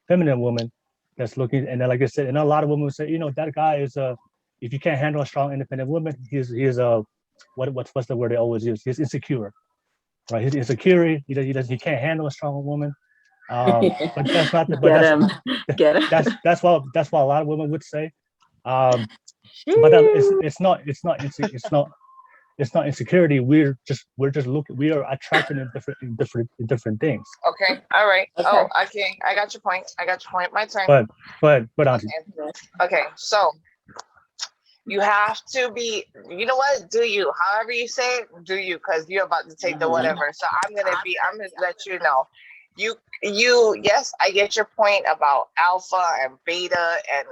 feminine woman that's looking. And then, like I said, and a lot of women will say, you know, that guy is if you can't handle a strong, independent woman, he's what's the word they always use? He's insecure, right? He's insecure. He can't handle a strong woman. But that's not the. Get him. That's what a lot of women would say. But it's not insecurity. We're just looking. We are attracted in different things. Okay. All right. Okay. Oh, okay. I got your point. My turn. But Auntie. Okay. So you have to be. You know what? Do you? However you say it, do you? Because you're about to take the whatever. So I'm gonna let you know. You. Yes, I get your point about alpha and beta and,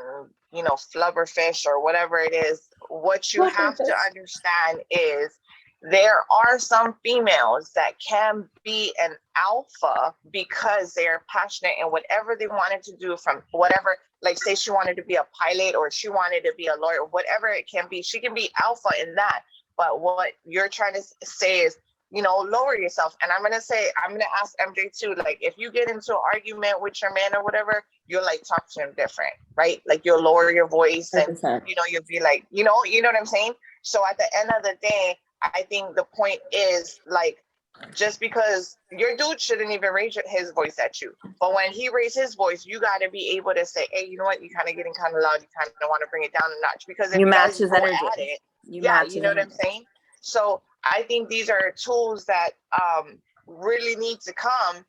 you know, flubberfish or whatever it is. What you have to understand is there are some females that can be an alpha because they're passionate in whatever they wanted to do, from whatever, like say she wanted to be a pilot or she wanted to be a lawyer, whatever it can be, she can be alpha in that. But what you're trying to say is, you know, lower yourself. And I'm going to ask MJ too, like, if you get into an argument with your man or whatever, you'll like talk to him different, right? Like you'll lower your voice and, 100%. You know, you'll be like, you know what I'm saying? So at the end of the day, I think the point is like, just because your dude shouldn't even raise his voice at you, but when he raises his voice, you got to be able to say, hey, you know what, you're kind of getting kind of loud, you kind of want to bring it down a notch, because if You you match guys his go energy. at it, You know what I'm saying? So I think these are tools that really need to come.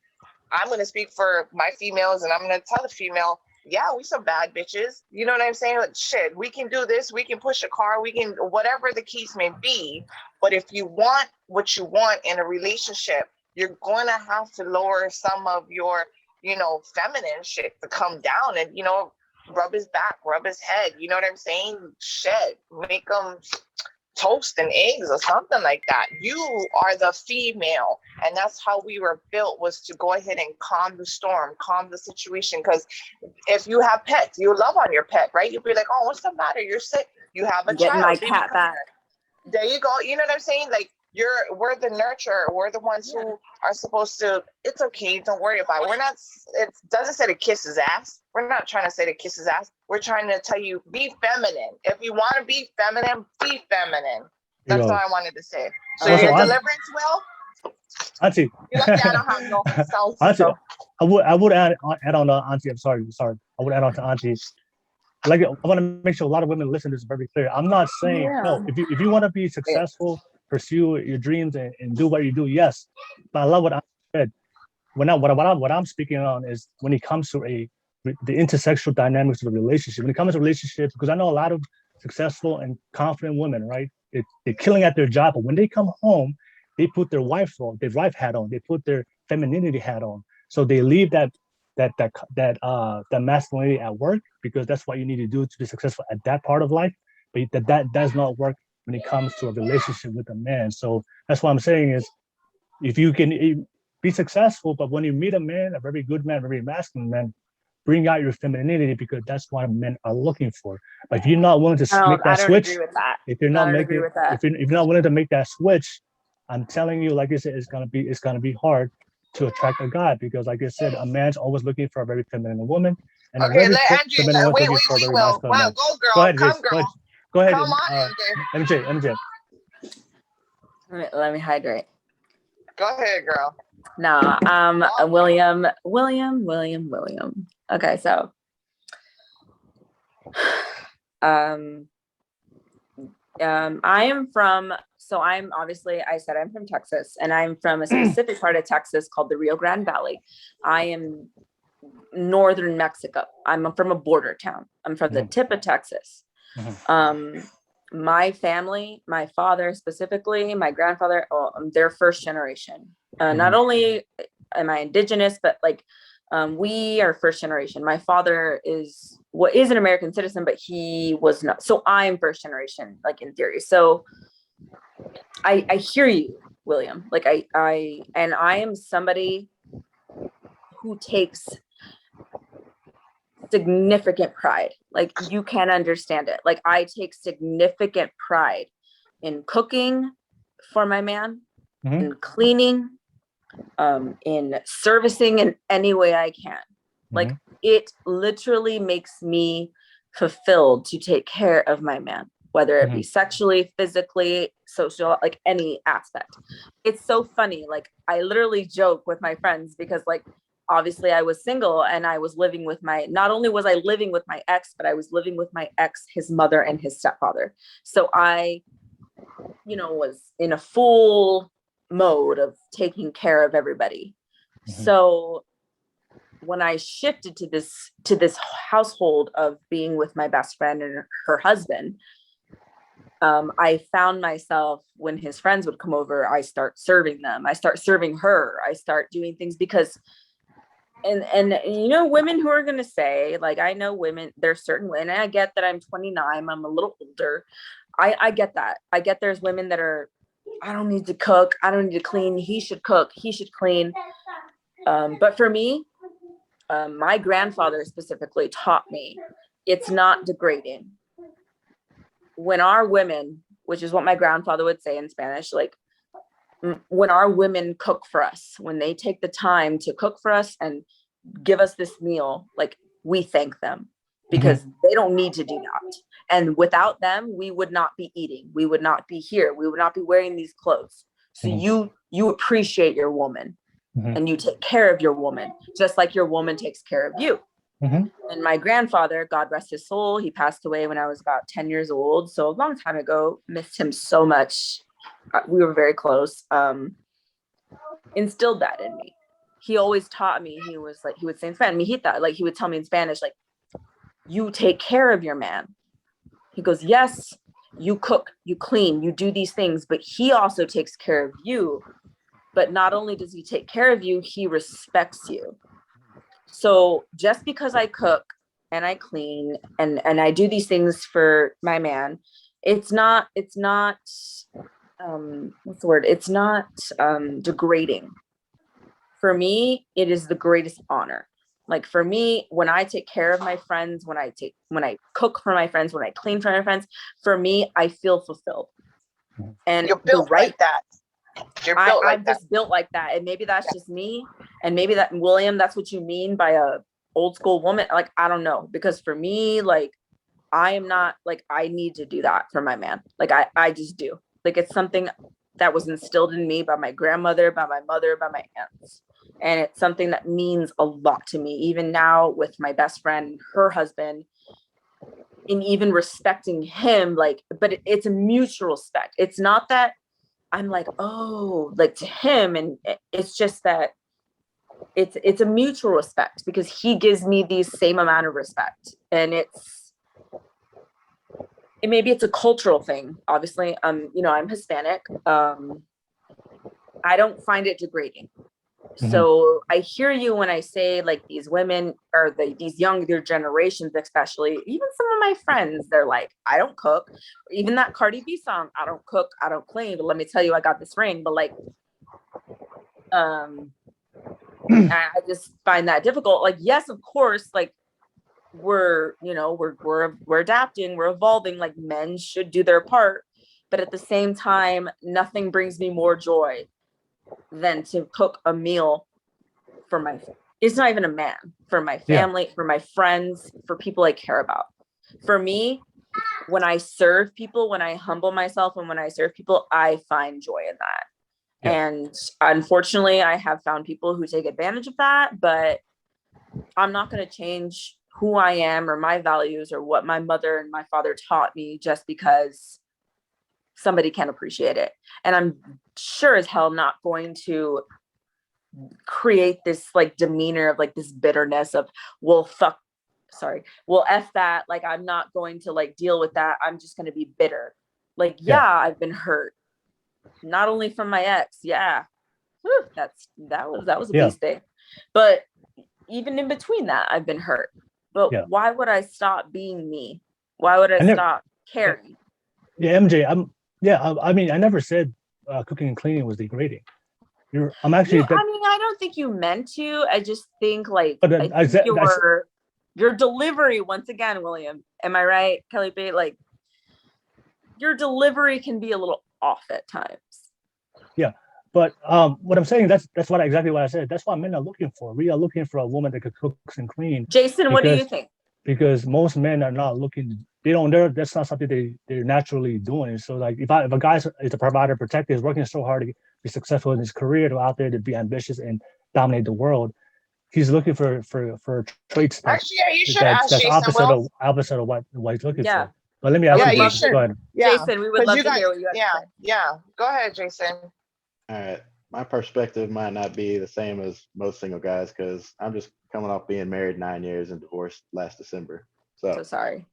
I'm going to speak for my females, and I'm going to tell the female, yeah, we some bad bitches. You know what I'm saying? Like, shit, we can do this. We can push a car. We can, whatever the case may be. But if you want what you want in a relationship, you're going to have to lower some of your, you know, feminine shit to come down and, you know, rub his back, rub his head. You know what I'm saying? Shit, make them toast and eggs or something like that. You are the female, and that's how we were built, was to go ahead and calm the storm, calm the situation. Because if you have pets, you love on your pet, right? You'll be like, oh, what's the matter, you're sick, you have a Getting child, my cat back. there you go. You know what I'm saying? Like, we're the nurturer, we're the ones who are supposed to, it's okay, don't worry about it. We're not, it doesn't say to kiss his ass. We're not trying to say to kiss his ass. We're trying to tell you, be feminine. If you want to be feminine, be feminine. That's all I wanted to say. So your deliverance, Will? Auntie. You lucky I don't have no sound Auntie, system. I would add on to Auntie. I'm sorry. I would add on to Auntie. Like, I want to make sure a lot of women listen to this very clear. I'm not saying no. If you want to be successful, pursue your dreams and do what you do, yes. But I love what I said. What I'm speaking on is when it comes to the intersexual dynamics of a relationship. When it comes to relationships, because I know a lot of successful and confident women, right? They're killing at their job, but when they come home, they put their wife hat on. They put their femininity hat on. So they leave that masculinity at work, because that's what you need to do to be successful at that part of life. But that does not work when it comes to a relationship with a man. So that's what I'm saying is, if you can be successful, but when you meet a man, a very good man, a very masculine man, bring out your femininity, because that's what men are looking for. But if you're not willing to make that switch, if you're not willing to make that switch, I'm telling you, like I said, it's gonna be hard to attract a guy, because, like I said, a man's always looking for a very feminine woman, and a very feminine woman looking for a very masculine man. Go, girl. Go ahead, come, girl. Go ahead. Come on, MJ. Let me hydrate. Go ahead, girl. No, William. Okay, so I'm obviously, I said I'm from Texas, and I'm from a specific part of Texas called the Rio Grande Valley. I am northern Mexico. I'm from a border town. I'm from the tip of Texas. My family, my father specifically, my grandfather, they're first generation. Not only am I indigenous, but like we are first generation. My father is an American citizen, but he was not. So I'm first generation, like in theory. So I hear you, William. Like I am somebody who takes significant pride. Like, you can't understand it. Like, I take significant pride in cooking for my man, in cleaning, in servicing in any way I can. Like, it literally makes me fulfilled to take care of my man, whether it be sexually, physically, social, like any aspect. It's so funny. Like, I literally joke with my friends, because like, obviously I was single, and I was living with not only was I living with my ex, but I was living with my ex, his mother, and his stepfather. So I, was in a full mode of taking care of everybody. So when I shifted to this household of being with my best friend and her husband, I found myself, when his friends would come over, I start serving them. I start serving her. I start doing things because, and women who are going to say, like, I know women, there's certain women, and I get that I'm 29, I'm a little older. I get that. I get there's women that are, I don't need to cook. I don't need to clean. He should cook. He should clean. But for me, my grandfather specifically taught me it's not degrading. When our women, which is what my grandfather would say in Spanish, like, when our women cook for us, when they take the time to cook for us and give us this meal, like, we thank them, because they don't need to do that. And without them, we would not be eating. We would not be here. We would not be wearing these clothes. So you appreciate your woman and you take care of your woman, just like your woman takes care of you. And my grandfather, God rest his soul, he passed away when I was about 10 years old. So a long time ago, missed him so much. We were very close. Instilled that in me. He always taught me, he would say in Spanish, mijita, like he would tell me in Spanish, like, you take care of your man. He goes, yes, you cook, you clean, you do these things, but he also takes care of you. But not only does he take care of you, he respects you. So just because I cook and I clean and I do these things for my man, it's not what's the word? It's not degrading. For me, it is the greatest honor. Like for me, when I take care of my friends, when I cook for my friends, when I clean for my friends, for me, I feel fulfilled. And you're built like that. You're built like that. I'm just built like that. And maybe that's just me. And maybe that, William, that's what you mean by a old school woman. Like, I don't know. Because for me, like, I am not like, I need to do that for my man. Like, I just do. Like, it's something that was instilled in me by my grandmother, by my mother, by my aunts. And it's something that means a lot to me, even now with my best friend, her husband, and even respecting him, like, but it's a mutual respect. It's not that I'm like, oh, like to him. And it's just that it's a mutual respect because he gives me the same amount of respect. And maybe it's a cultural thing. Obviously, I'm Hispanic. I don't find it degrading. So I hear you when I say like these women or these younger generations, especially even some of my friends, they're like, I don't cook. Even that Cardi B song, I don't cook, I don't clean, but let me tell you, I got this ring. But like, I just find that difficult. Like, yes, of course, like we're adapting, we're evolving, like men should do their part. But at the same time, nothing brings me more joy than to cook a meal for it's not even a man, for my family, for my friends, for people I care about. For me, when I serve people, when I humble myself and when I serve people, I find joy in that. And unfortunately, I have found people who take advantage of that, but I'm not going to change who I am or my values or what my mother and my father taught me just because somebody can't appreciate it. And I'm sure as hell not going to create this like demeanor of like this bitterness of, well, F that. Like, I'm not going to like deal with that. I'm just going to be bitter. Like, I've been hurt. Not only from my ex. Yeah. Whew, that was a beast day. But even in between that, I've been hurt. But why would I stop being me? Why would I stop caring? Yeah, MJ, I mean, I never said cooking and cleaning was degrading. I'm actually. I don't think you meant to. I just think like your delivery. Once again, William, am I right, Kelly B? Like your delivery can be a little off at times. Yeah, but what I'm saying that's exactly what I said. That's what men are looking for. We are looking for a woman that could cook and clean. Jason, what do you think? Because most men are not looking. That's not something they're naturally doing. So like if a guy is a provider, protector, is working so hard to be successful in his career, to out there to be ambitious and dominate the world, he's looking for traits that's opposite of what he's looking for. But let me ask you, Jason. Go ahead. Jason, we would love to hear what you have to say. Yeah. Go ahead, Jason. All right. My perspective might not be the same as most single guys because I'm just coming off being married 9 years and divorced last December. So sorry.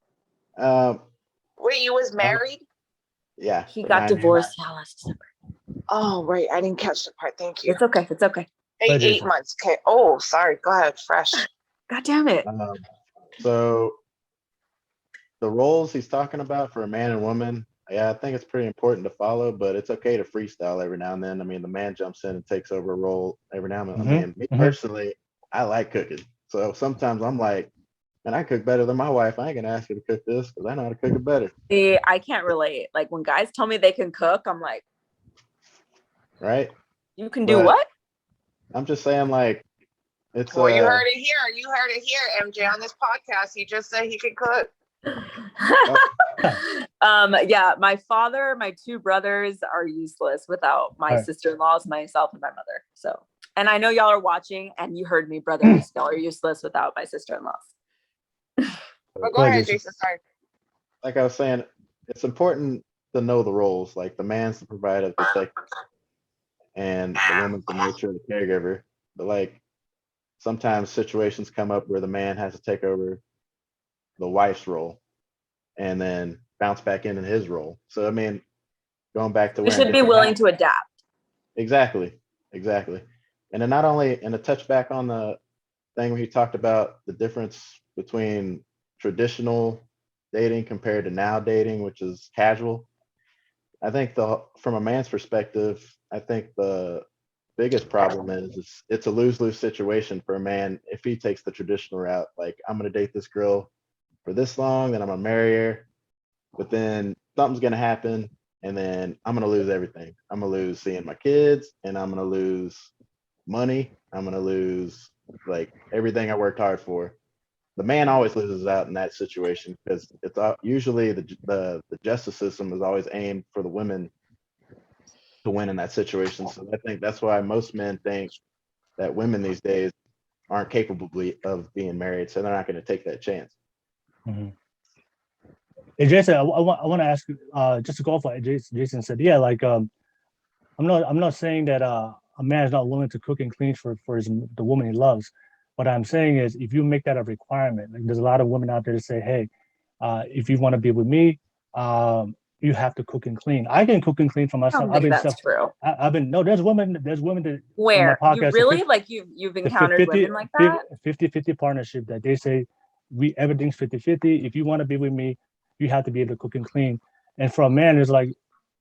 Wait, you was married? Yeah. He got divorced last December. Oh, right. I didn't catch the part. Thank you. It's okay. 8 months. Okay. Oh, sorry. Go ahead. Fresh. God damn it. So the roles he's talking about for a man and woman, I think it's pretty important to follow, but it's okay to freestyle every now and then. I mean, the man jumps in and takes over a role every now and then. I mean, me personally, I like cooking. So sometimes I'm like, man, I cook better than my wife. I ain't going to ask her to cook this because I know how to cook it better. See, I can't relate. Like when guys tell me they can cook, I'm like, right? You can do what? I'm just saying like, it's well, you heard it here. You heard it here, MJ, on this podcast. He just said he can cook. Yeah, my father, my two brothers are useless without my sister-in-laws, myself, and my mother. So, and I know y'all are watching, and you heard me, brothers. Y'all are useless without my sister-in-laws. But go ahead, Jason. Sorry. Like I was saying, it's important to know the roles. Like the man's the provider, the protector, and the woman's the nurturer, the caregiver. But like sometimes situations come up where the man has to take over the wife's role and then bounce back into his role. So I mean, going back to we should be willing to adapt. Exactly. And then not only, and to touch back on the thing where he talked about the difference between traditional dating compared to now dating, which is casual. I think from a man's perspective, I think the biggest problem is it's a lose-lose situation for a man if he takes the traditional route. Like, I'm going to date this girl for this long, then I'm going to marry her, but then something's going to happen, and then I'm going to lose everything. I'm going to lose seeing my kids, and I'm going to lose money. I'm going to lose like everything I worked hard for. The man always loses out in that situation because it's usually the justice system is always aimed for the women to win in that situation. So I think that's why most men think that women these days aren't capable of being married, so they're not going to take that chance. Mm-hmm. Hey, Jason, I want to ask you just to go off what Jason said. Yeah, like I'm not saying that a man is not willing to cook and clean for the woman he loves. What I'm saying is, if you make that a requirement, like there's a lot of women out there that say, hey, if you want to be with me, you have to cook and clean. I can cook and clean for myself. I don't think that's true. There's women that where you really like you've encountered women like that 50-50 partnership that they say everything's 50-50. If you want to be with me, you have to be able to cook and clean. And for a man, it's like,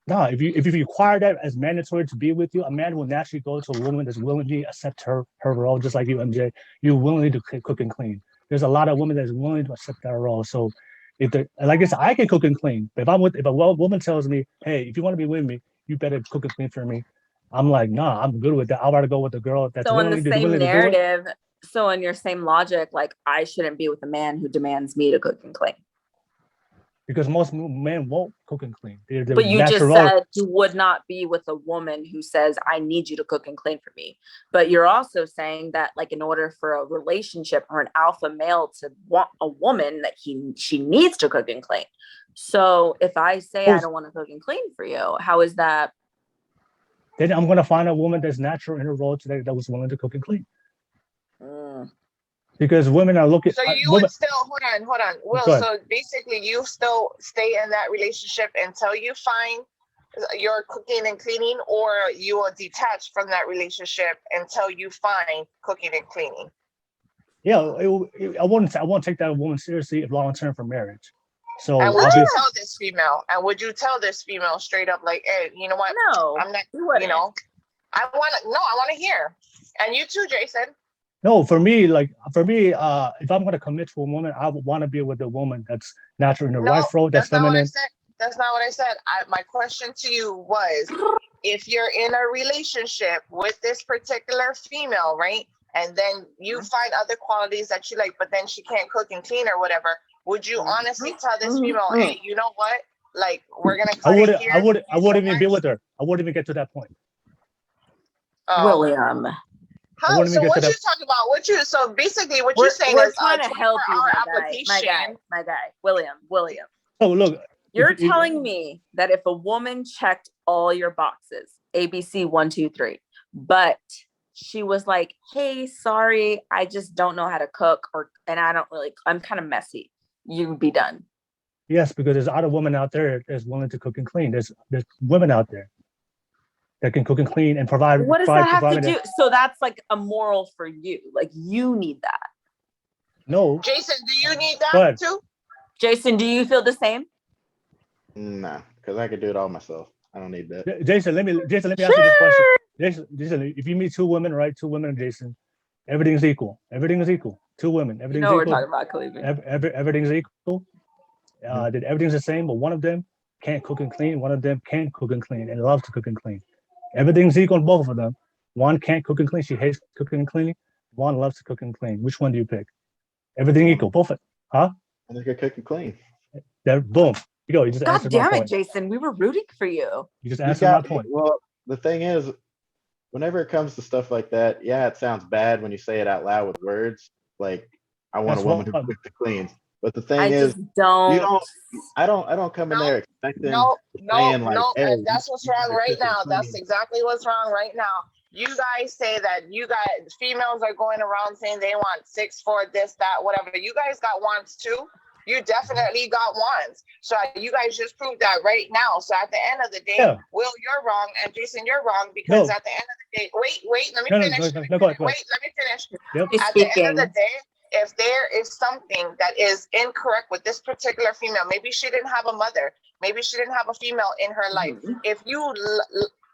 no, if you require that as mandatory to be with you, a man will naturally go to a woman that's willingly accept her role, just like you, MJ. You're willing to cook and clean. There's a lot of women that's willing to accept that role. So like I said, I can cook and clean. But if a woman tells me, hey, if you want to be with me, you better cook and clean for me, I'm like, nah, I'm good with that. I'd rather go with the girl that's so in the same narrative. So in your same logic, like I shouldn't be with a man who demands me to cook and clean. Because most men won't cook and clean. But you just said you would not be with a woman who says, I need you to cook and clean for me. But you're also saying that, like, in order for a relationship or an alpha male to want a woman, that she needs to cook and clean. So if I say I don't want to cook and clean for you, how is that? Then I'm going to find a woman that's natural in her role today that was willing to cook and clean. Because women are looking. So you would still hold on, Will. So basically, you still stay in that relationship until you find your cooking and cleaning, or you will detach from that relationship until you find cooking and cleaning. Yeah, I won't take that woman seriously if long term for marriage. So and would you tell this female? And would you tell this female straight up, like, hey, you know what? No, I'm not. You know, I want to hear. And you too, Jason. No, for me, if I'm going to commit to a woman, I would want to be with a woman that's natural in her wife role, that's feminine. That's not what I said. My question to you was, if you're in a relationship with this particular female, right, and then you find other qualities that you like, but then she can't cook and clean or whatever, would you honestly tell this female, hey, you know what? Like, we're going to cut it here. I wouldn't even be with her. I wouldn't even get to that point. William. How? So what you talking about? So basically what you're saying is trying to help you, my guy, William. Oh, look. You're telling me that if a woman checked all your boxes, ABC 1, 2, 3, but she was like, hey, sorry, I just don't know how to cook, and I'm kind of messy, you would be done. Yes, because there's other women out there that's willing to cook and clean. There's women out there that can cook and clean and provide. What does that have to do? So that's like a moral for you. Like, you need that. No. Jason, do you need that too? Jason, do you feel the same? Nah, because I could do it all myself. I don't need that. Jason, let me ask you this question. Jason, if you meet two women and Jason, everything's equal. Everything is equal. Two women, everything's equal. We're talking about Cleveland. Everything's equal. Everything's the same, but one of them can't cook and clean. One of them can cook and clean and loves to cook and clean. Everything's equal in both of them. One can't cook and clean. She hates cooking and cleaning. One loves to cook and clean. Which one do you pick? Everything equal. Both. Huh? I think I cook and clean. There, boom. You go. You just God answered my damn it, point. Jason. We were rooting for you. You just You answered my got, point. well, the thing is, whenever it comes to stuff like that, yeah, it sounds bad when you say it out loud with words. Like, I want That's a woman who's what- quick to clean. But the I thing is, just don't. you don't. I don't come in there expecting saying like, hey, and that's what's you wrong gotta right cook and now. That's clean. exactly what's wrong right now. You guys say that you guys, females are going around saying they want 6'4", this, that, whatever. You guys got wants too. You definitely got wants. So you guys just proved that right now. So at the end of the day, Yeah. Will, you're wrong, and Jason, you're wrong, because No. at the end of the day, wait, let me No, finish. go ahead. Wait, let me finish. Yep. He's At the end speaking. of the day, if there is something that is incorrect with this particular female, maybe she didn't have a mother, maybe she didn't have a female in her life. If you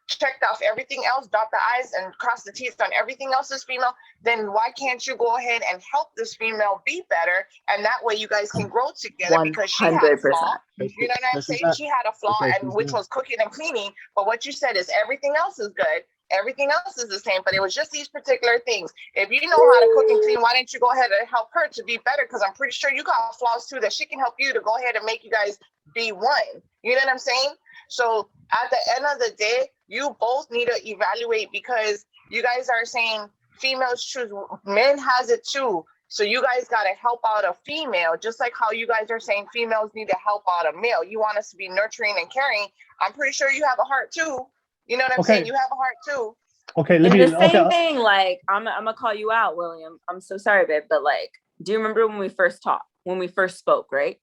checked off everything else, dot the I's and cross the T's on everything else is female, then why can't you go ahead and help this female be better? And that way you guys can grow together, because she had a 100%. flaw. You know what I'm saying? She had a flaw, and which was cooking and cleaning. But what you said is everything else is good. Everything else is the same, but it was just these particular things. If you know how to cook and clean, why didn't you go ahead and help her to be better? Because I'm pretty sure you got flaws too, that she can help you to go ahead and make you guys be one. You know what I'm saying? So at the end of the day, you both need to evaluate, because you guys are saying females choose, men has it too. So you guys got to help out a female, just like how you guys are saying females need to help out a male. You want us to be nurturing and caring. I'm pretty sure you have a heart too. You know what I'm saying? You have a heart too. Okay, And the same thing, like, I'm gonna call you out, William. I'm so sorry, babe, but like, do you remember when we first talked, when we first spoke, right?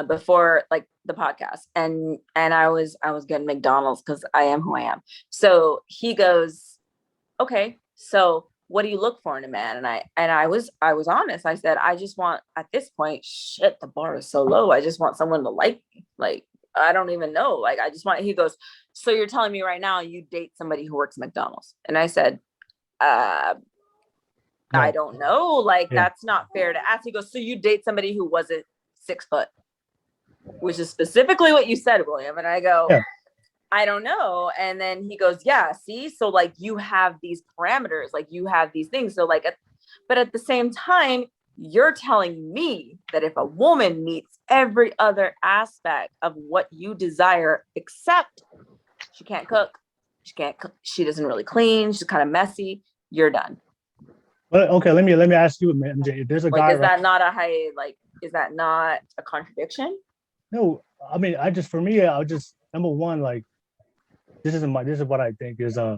Before like the podcast, and I was getting McDonald's because I am who I am. So he goes, okay, so what do you look for in a man? And I was honest. I said, I just want, at this point, shit, the bar is so low. I just want someone to like me. Like, I don't even know. Like, I just want, he goes, so you're telling me right now you date somebody who works at McDonald's? And I said, I don't know. Like, that's not fair to ask. He goes, so you date somebody who wasn't 6 foot, which is specifically what you said, William. And I go, I don't know. And then he goes, yeah, see, so like you have these parameters, like you have these things. So like, but at the same time, you're telling me that if a woman meets every other aspect of what you desire, except she can't cook, she doesn't really clean, she's kind of messy, you're done. Well, okay, let me ask you, MJ. If there's a guy, is that not a high, like, is that not a contradiction? No, I mean, for me, I would just, number one, like, this is what I think is, I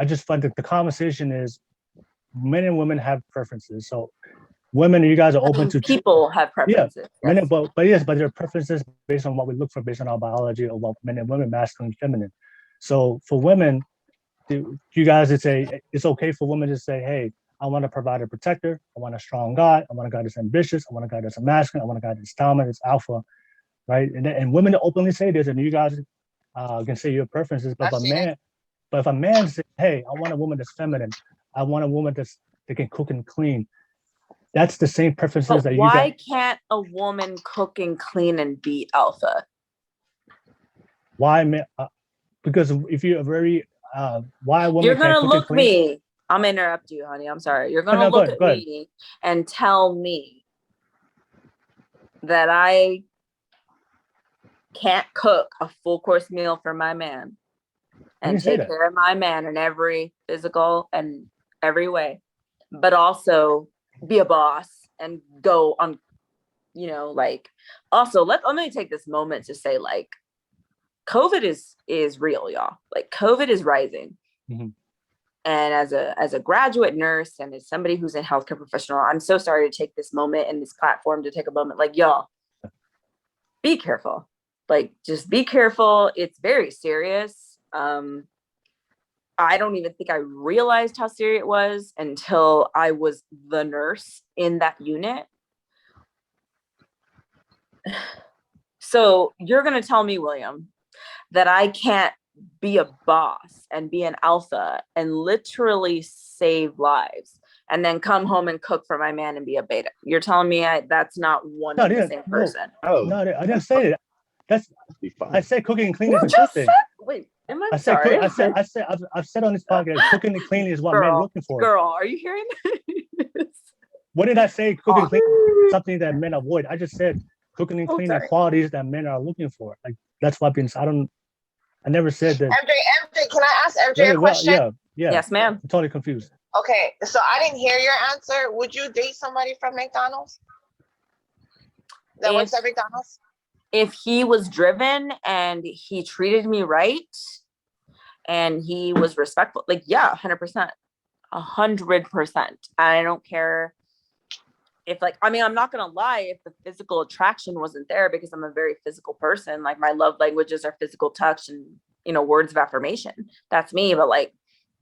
just find that the conversation is men and women have preferences. So women, you guys are open to people have preferences. Yeah, men, but there are preferences based on what we look for, based on our biology, or what men and women, masculine and feminine. So for women, you guys would say it's okay for women to say, hey, I want to provide a protector. I want a strong guy. I want a guy that's ambitious. I want a guy that's a masculine. I want a guy that's dominant, that's alpha, right? And women openly say this, and you guys can say your preferences. But if a man says, hey, I want a woman that's feminine. I want a woman that can cook and clean. That's the same preferences that you got. Why can't a woman cook and clean and be alpha? Why, man? Because if you're very, why a woman you're gonna can't cook look and clean? me. I'm gonna interrupt you, honey. I'm sorry. You're gonna look at me and tell me that I can't cook a full course meal for my man and take care of my man in every physical and every way, but also be a boss and go on, like, also let me take this moment to say, like, COVID is real, y'all. Like, COVID is rising. Mm-hmm. And as a graduate nurse and as somebody who's a healthcare professional, I'm so sorry to take this moment and this platform to take a moment. Like, y'all, be careful. Like, just be careful. It's very serious. I don't even think I realized how serious it was until I was the nurse in that unit. So you're going to tell me, William, that I can't be a boss and be an alpha and literally save lives and then come home and cook for my man and be a beta. You're telling me that's not one and the same person. No, I didn't say that. I said cooking and cleaning is a good thing. Wait, am I sorry? I've said on this podcast, cooking and cleaning is what men are looking for. Girl, are you hearing this? What did I say? Cooking and cleaning is something that men avoid. I just said cooking and Oh, cleaning sorry. qualities that men are looking for. Like that's why I never said that. MJ, can I ask MJ a question? Yeah. Yes, ma'am. I'm totally confused. Okay, so I didn't hear your answer. Would you date somebody from McDonald's that works at McDonald's? If he was driven and he treated me right and he was respectful, like, yeah, 100%. 100%. I don't care if, like, I mean, I'm not gonna lie, if the physical attraction wasn't there, because I'm a very physical person. Like, my love languages are physical touch and, you know, words of affirmation. That's me. But like,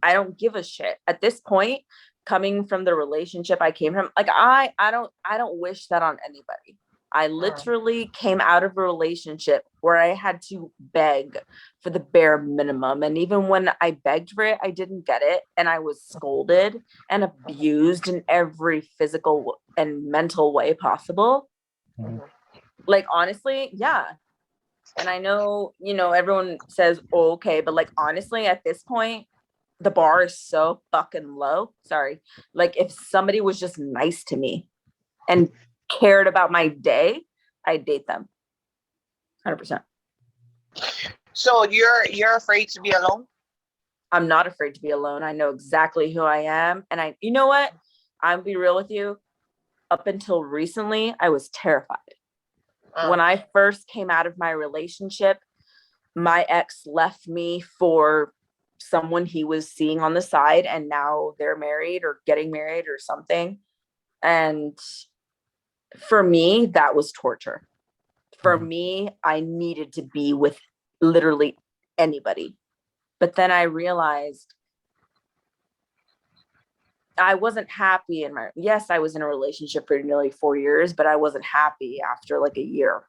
I don't give a shit at this point. Coming from the relationship I came from, like, I don't wish that on anybody. I literally came out of a relationship where I had to beg for the bare minimum. And even when I begged for it, I didn't get it. And I was scolded and abused in every physical and mental way possible. Mhm. Like, honestly, yeah. And I know, you know, everyone says, oh, okay, but like, honestly, at this point, the bar is so fucking low. Sorry. Like, if somebody was just nice to me and cared about my day, I'd date them. 100%. So you're afraid to be alone? I'm not afraid to be alone. I know exactly who I am. And you know what? I'll be real with you. Up until recently, I was terrified. When I first came out of my relationship, my ex left me for someone he was seeing on the side, and now they're married or getting married or something. And for me, that was torture. For me, I needed to be with literally anybody. But then I realized I wasn't happy yes, I was in a relationship for nearly 4 years, but I wasn't happy after like a year.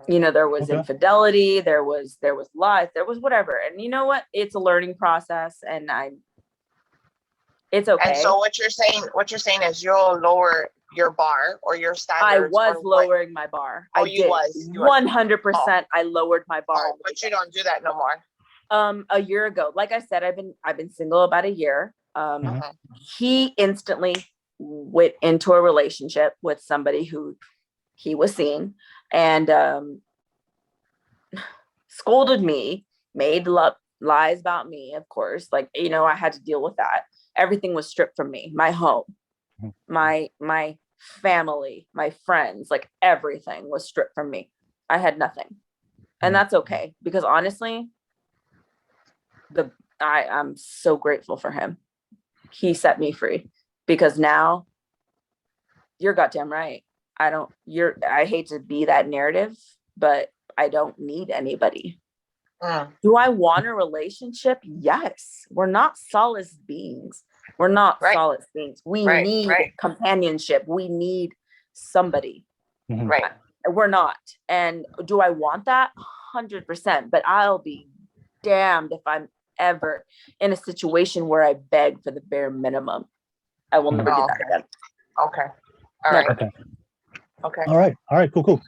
You know, there was infidelity, there was lies, there was whatever. And you know what? It's a learning process, and it's okay. And so what you're saying is you'll lower your bar or your standards. I was lowering my bar. Oh, I did. 100%. I lowered my bar. But you don't do that no more. A year ago, like I said, I've been single about a year. He instantly went into a relationship with somebody who he was seeing, and scolded me, made lies about me, of course. Like, you know, I had to deal with that. Everything was stripped from me. My home, my family, my friends, like everything was stripped from me. I had nothing. And that's okay, because honestly, I'm so grateful for him. He set me free, because now you're goddamn right. I hate to be that narrative, but I don't need anybody. Do I want a relationship? Yes. We're not solace beings. We're not solace beings. We need companionship. We need somebody. Right. We're not. And do I want that? 100%. But I'll be damned if I'm ever in a situation where I beg for the bare minimum. I will never do that again. Okay. All right. Okay. All right. Cool.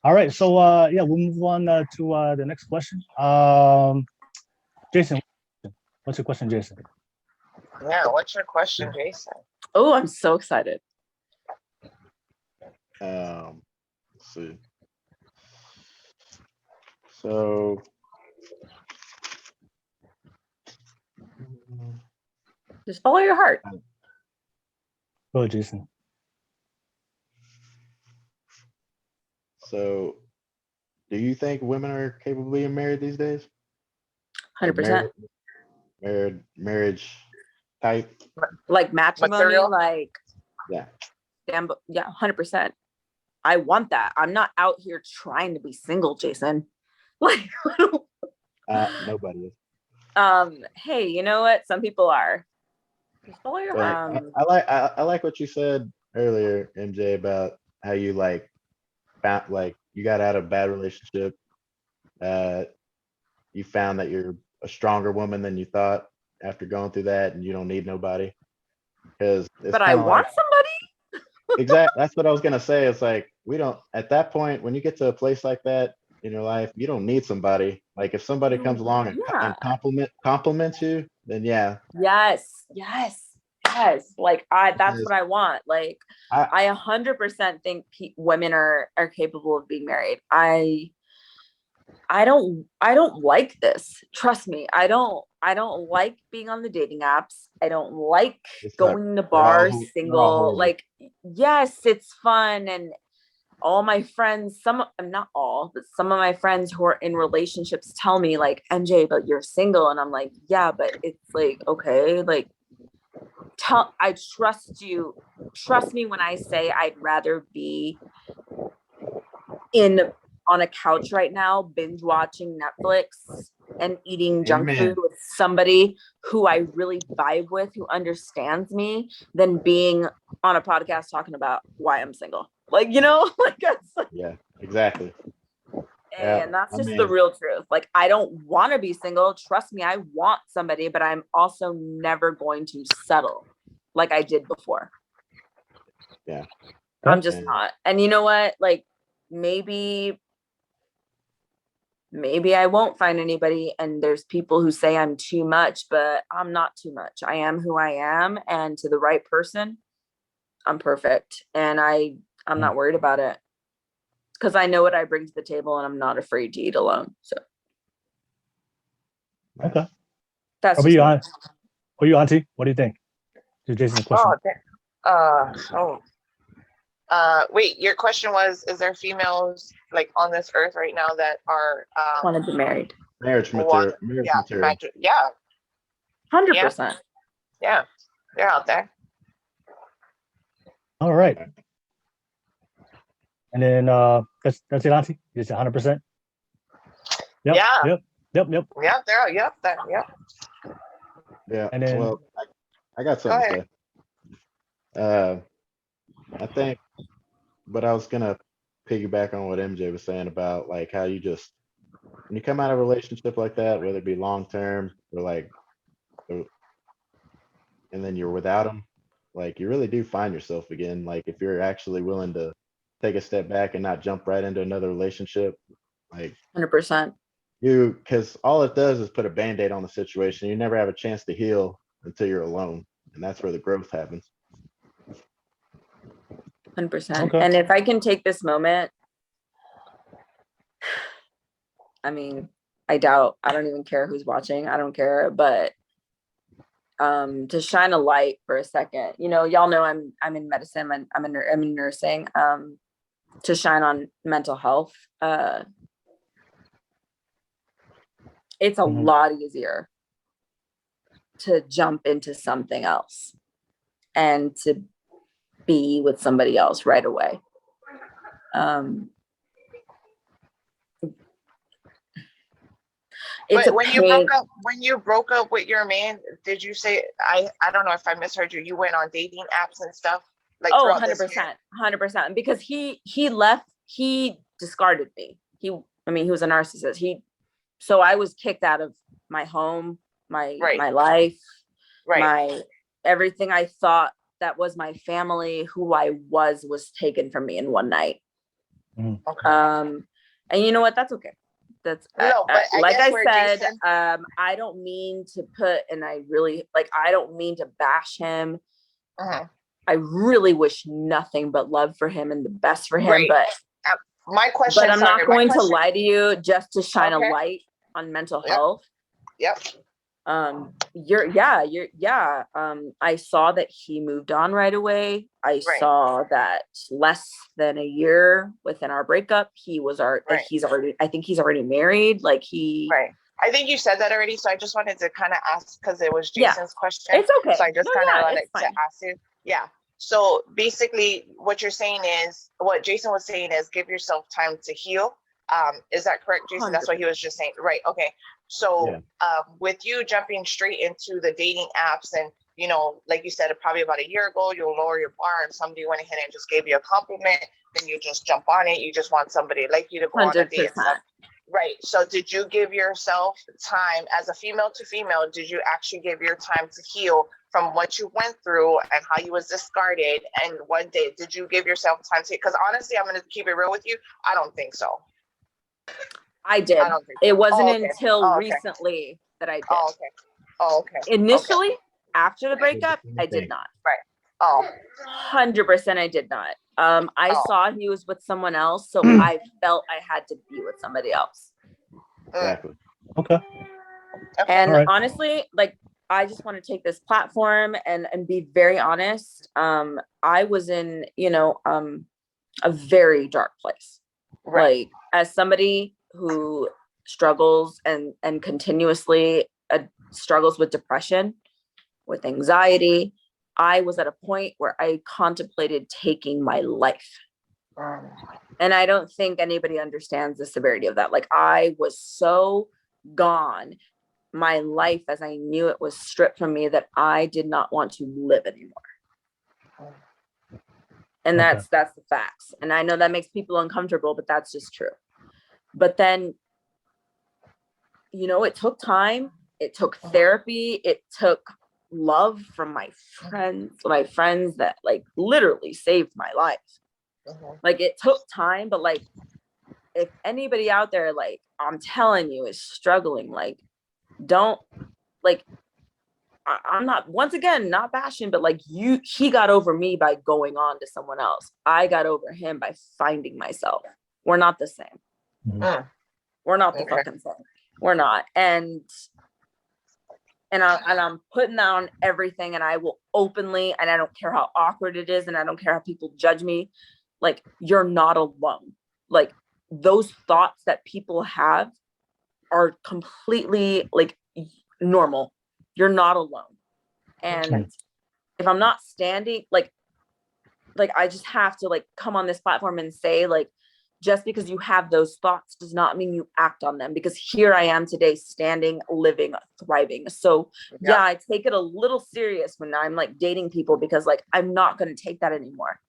All right. So we'll move on to the next question. Jason, what's your question, Jason? Yeah, what's your question, Jason? Oh, I'm so excited. Let's see. So just follow your heart. Go ahead, Jason. So, do you think women are capable of being married these days? 100%. Marriage type? Like matrimony, like yeah. Damn, yeah, 100%. I want that. I'm not out here trying to be single, Jason. Like, nobody is. Hey, you know what? Some people are. Just follow your heart. I like what you said earlier, MJ, about how you you got out of a bad relationship. You found that you're a stronger woman than you thought after going through that, and you don't need nobody. But I want somebody. Exactly. That's what I was gonna say. It's like, we don't, at that point, when you get to a place like that in your life, you don't need somebody. Like, if somebody comes along and compliments you, then yeah. Yes. Yes, like that's what I want. Like I 100% think women are capable of being married. I don't like this. Trust me. I don't like being on the dating apps. I don't like going to bars single. Like, yes, it's fun. And all my friends, not all, but some of my friends who are in relationships tell me like, MJ, but you're single. And I'm like, yeah, but it's like, okay, like I trust you. Trust me when I say I'd rather be on a couch right now, binge watching Netflix and eating junk food with somebody who I really vibe with, who understands me, than being on a podcast talking about why I'm single. Like, like that's like, yeah, exactly. And that's just the real truth. Like, I don't want to be single. Trust me, I want somebody, but I'm also never going to settle like I did before. Yeah. I'm just not. And you know what? Like, maybe I won't find anybody, and there's people who say I'm too much, but I'm not too much. I am who I am, and to the right person, I'm perfect. And I'm not worried about it because I know what I bring to the table, and I'm not afraid to eat alone. So okay. That's Are you, Auntie? What do you think? To Jason's question. Wait, your question was, is there females like on this earth right now that are want to be married? Marriage material. Yeah. 100%. Yeah. They're out there. All right. And then that's it, Auntie? Is it 100%? Yep. Yeah. Yep. Yeah, they're out. Yep. Yeah. And then I got something to say. I think, but I was gonna piggyback on what MJ was saying about like how you just when you come out of a relationship like that, whether it be long term or like, and then you're without them, like you really do find yourself again. Like if you're actually willing to take a step back and not jump right into another relationship, like 100%. Because all it does is put a band-aid on the situation. You never have a chance to heal until you're alone, and that's where the growth happens. 100%. Okay. And if I can take this moment, I mean, I don't even care who's watching. I don't care, but to shine a light for a second, y'all know I'm in medicine. I'm in nursing. To shine on mental health. It's a lot easier to jump into something else and to be with somebody else right away. But when you broke up with your man, did you say, I don't know if I misheard you, you went on dating apps and stuff? Like 100%. Because he left, he discarded me. He was a narcissist. So I was kicked out of my home, my life, my everything I thought that was my family, who I was taken from me in one night. Okay. And you know what? That's okay. That's no, but like I said, Jason... I don't mean to I don't mean to bash him. I really wish nothing but love for him and the best for him. But my question, but I'm not going to lie to you just to shine a light on mental health. Yep. I saw that he moved on right away. I saw that less than a year within our breakup, I think he's already married. Like I think you said that already. So I just wanted to kind of ask, because it was Jason's question. It's okay. So I just wanted to ask you. Yeah. So basically what Jason was saying is give yourself time to heal. Is that correct, Jason? 100%. That's what he was just saying. Right. Okay. So with you jumping straight into the dating apps and, like you said, probably about a year ago, you'll lower your bar and somebody went ahead and just gave you a compliment, then you just jump on it. You just want somebody like you to go 100%. On a date. Right. So did you give yourself time as a female to female? Did you actually give your time to heal from what you went through and how you was discarded? And one day, did you give yourself time to, because honestly, I'm going to keep it real with you. I don't think so. I did. It wasn't until recently that I did. Oh, okay. Initially, After the breakup, Same I thing. did not. Oh, 100% I did not. I Oh. saw he was with someone else, so I felt I had to be with somebody else. Exactly. Okay. And All right. honestly, like, I just want to take this platform and be very honest. I was in, a very dark place. right. Like, as somebody who struggles and continuously struggles with depression, with anxiety, I was at a point where I contemplated taking my life. Mm. And I don't think anybody understands the severity of that. Like, I was so gone. My life as I knew it was stripped from me that I did not want to live anymore. And Okay. that's the facts. And I know that makes people uncomfortable, but that's just true. But then, it took time. It took therapy. It took love from my friends that like literally saved my life. Mhm. Like, it took time, but like, if anybody out there, like, I'm telling you, is struggling, like, don't, like, I'm not, once again, not bashing, but like, he got over me by going on to someone else. I got over him by finding myself. We're not the same. Mm. We're not the Okay. fucking same. We're not. And I'm putting that on everything, and I will openly, and I don't care how awkward it is, and I don't care how people judge me. Like, you're not alone. Like, those thoughts that people have are completely like normal. You're not alone. And if I'm not standing, like I just have to like come on this platform and say, like, just because you have those thoughts does not mean you act on them, because here I am today, standing, living, thriving. So yeah, I take it a little serious when I'm like dating people, because like, I'm not going to take that anymore.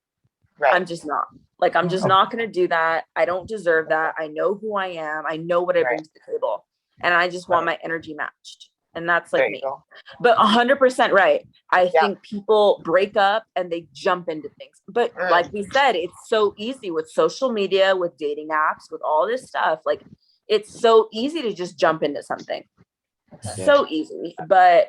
Right. I'm just not. Like, I'm just not going to do that. I don't deserve that. I know who I am. I know what I bring to the table, and I just want my energy matched. And that's like me. But 100% right. I think people break up and they jump into things. But like we said, it's so easy with social media, with dating apps, with all this stuff. Like, it's so easy to just jump into something. So easy. But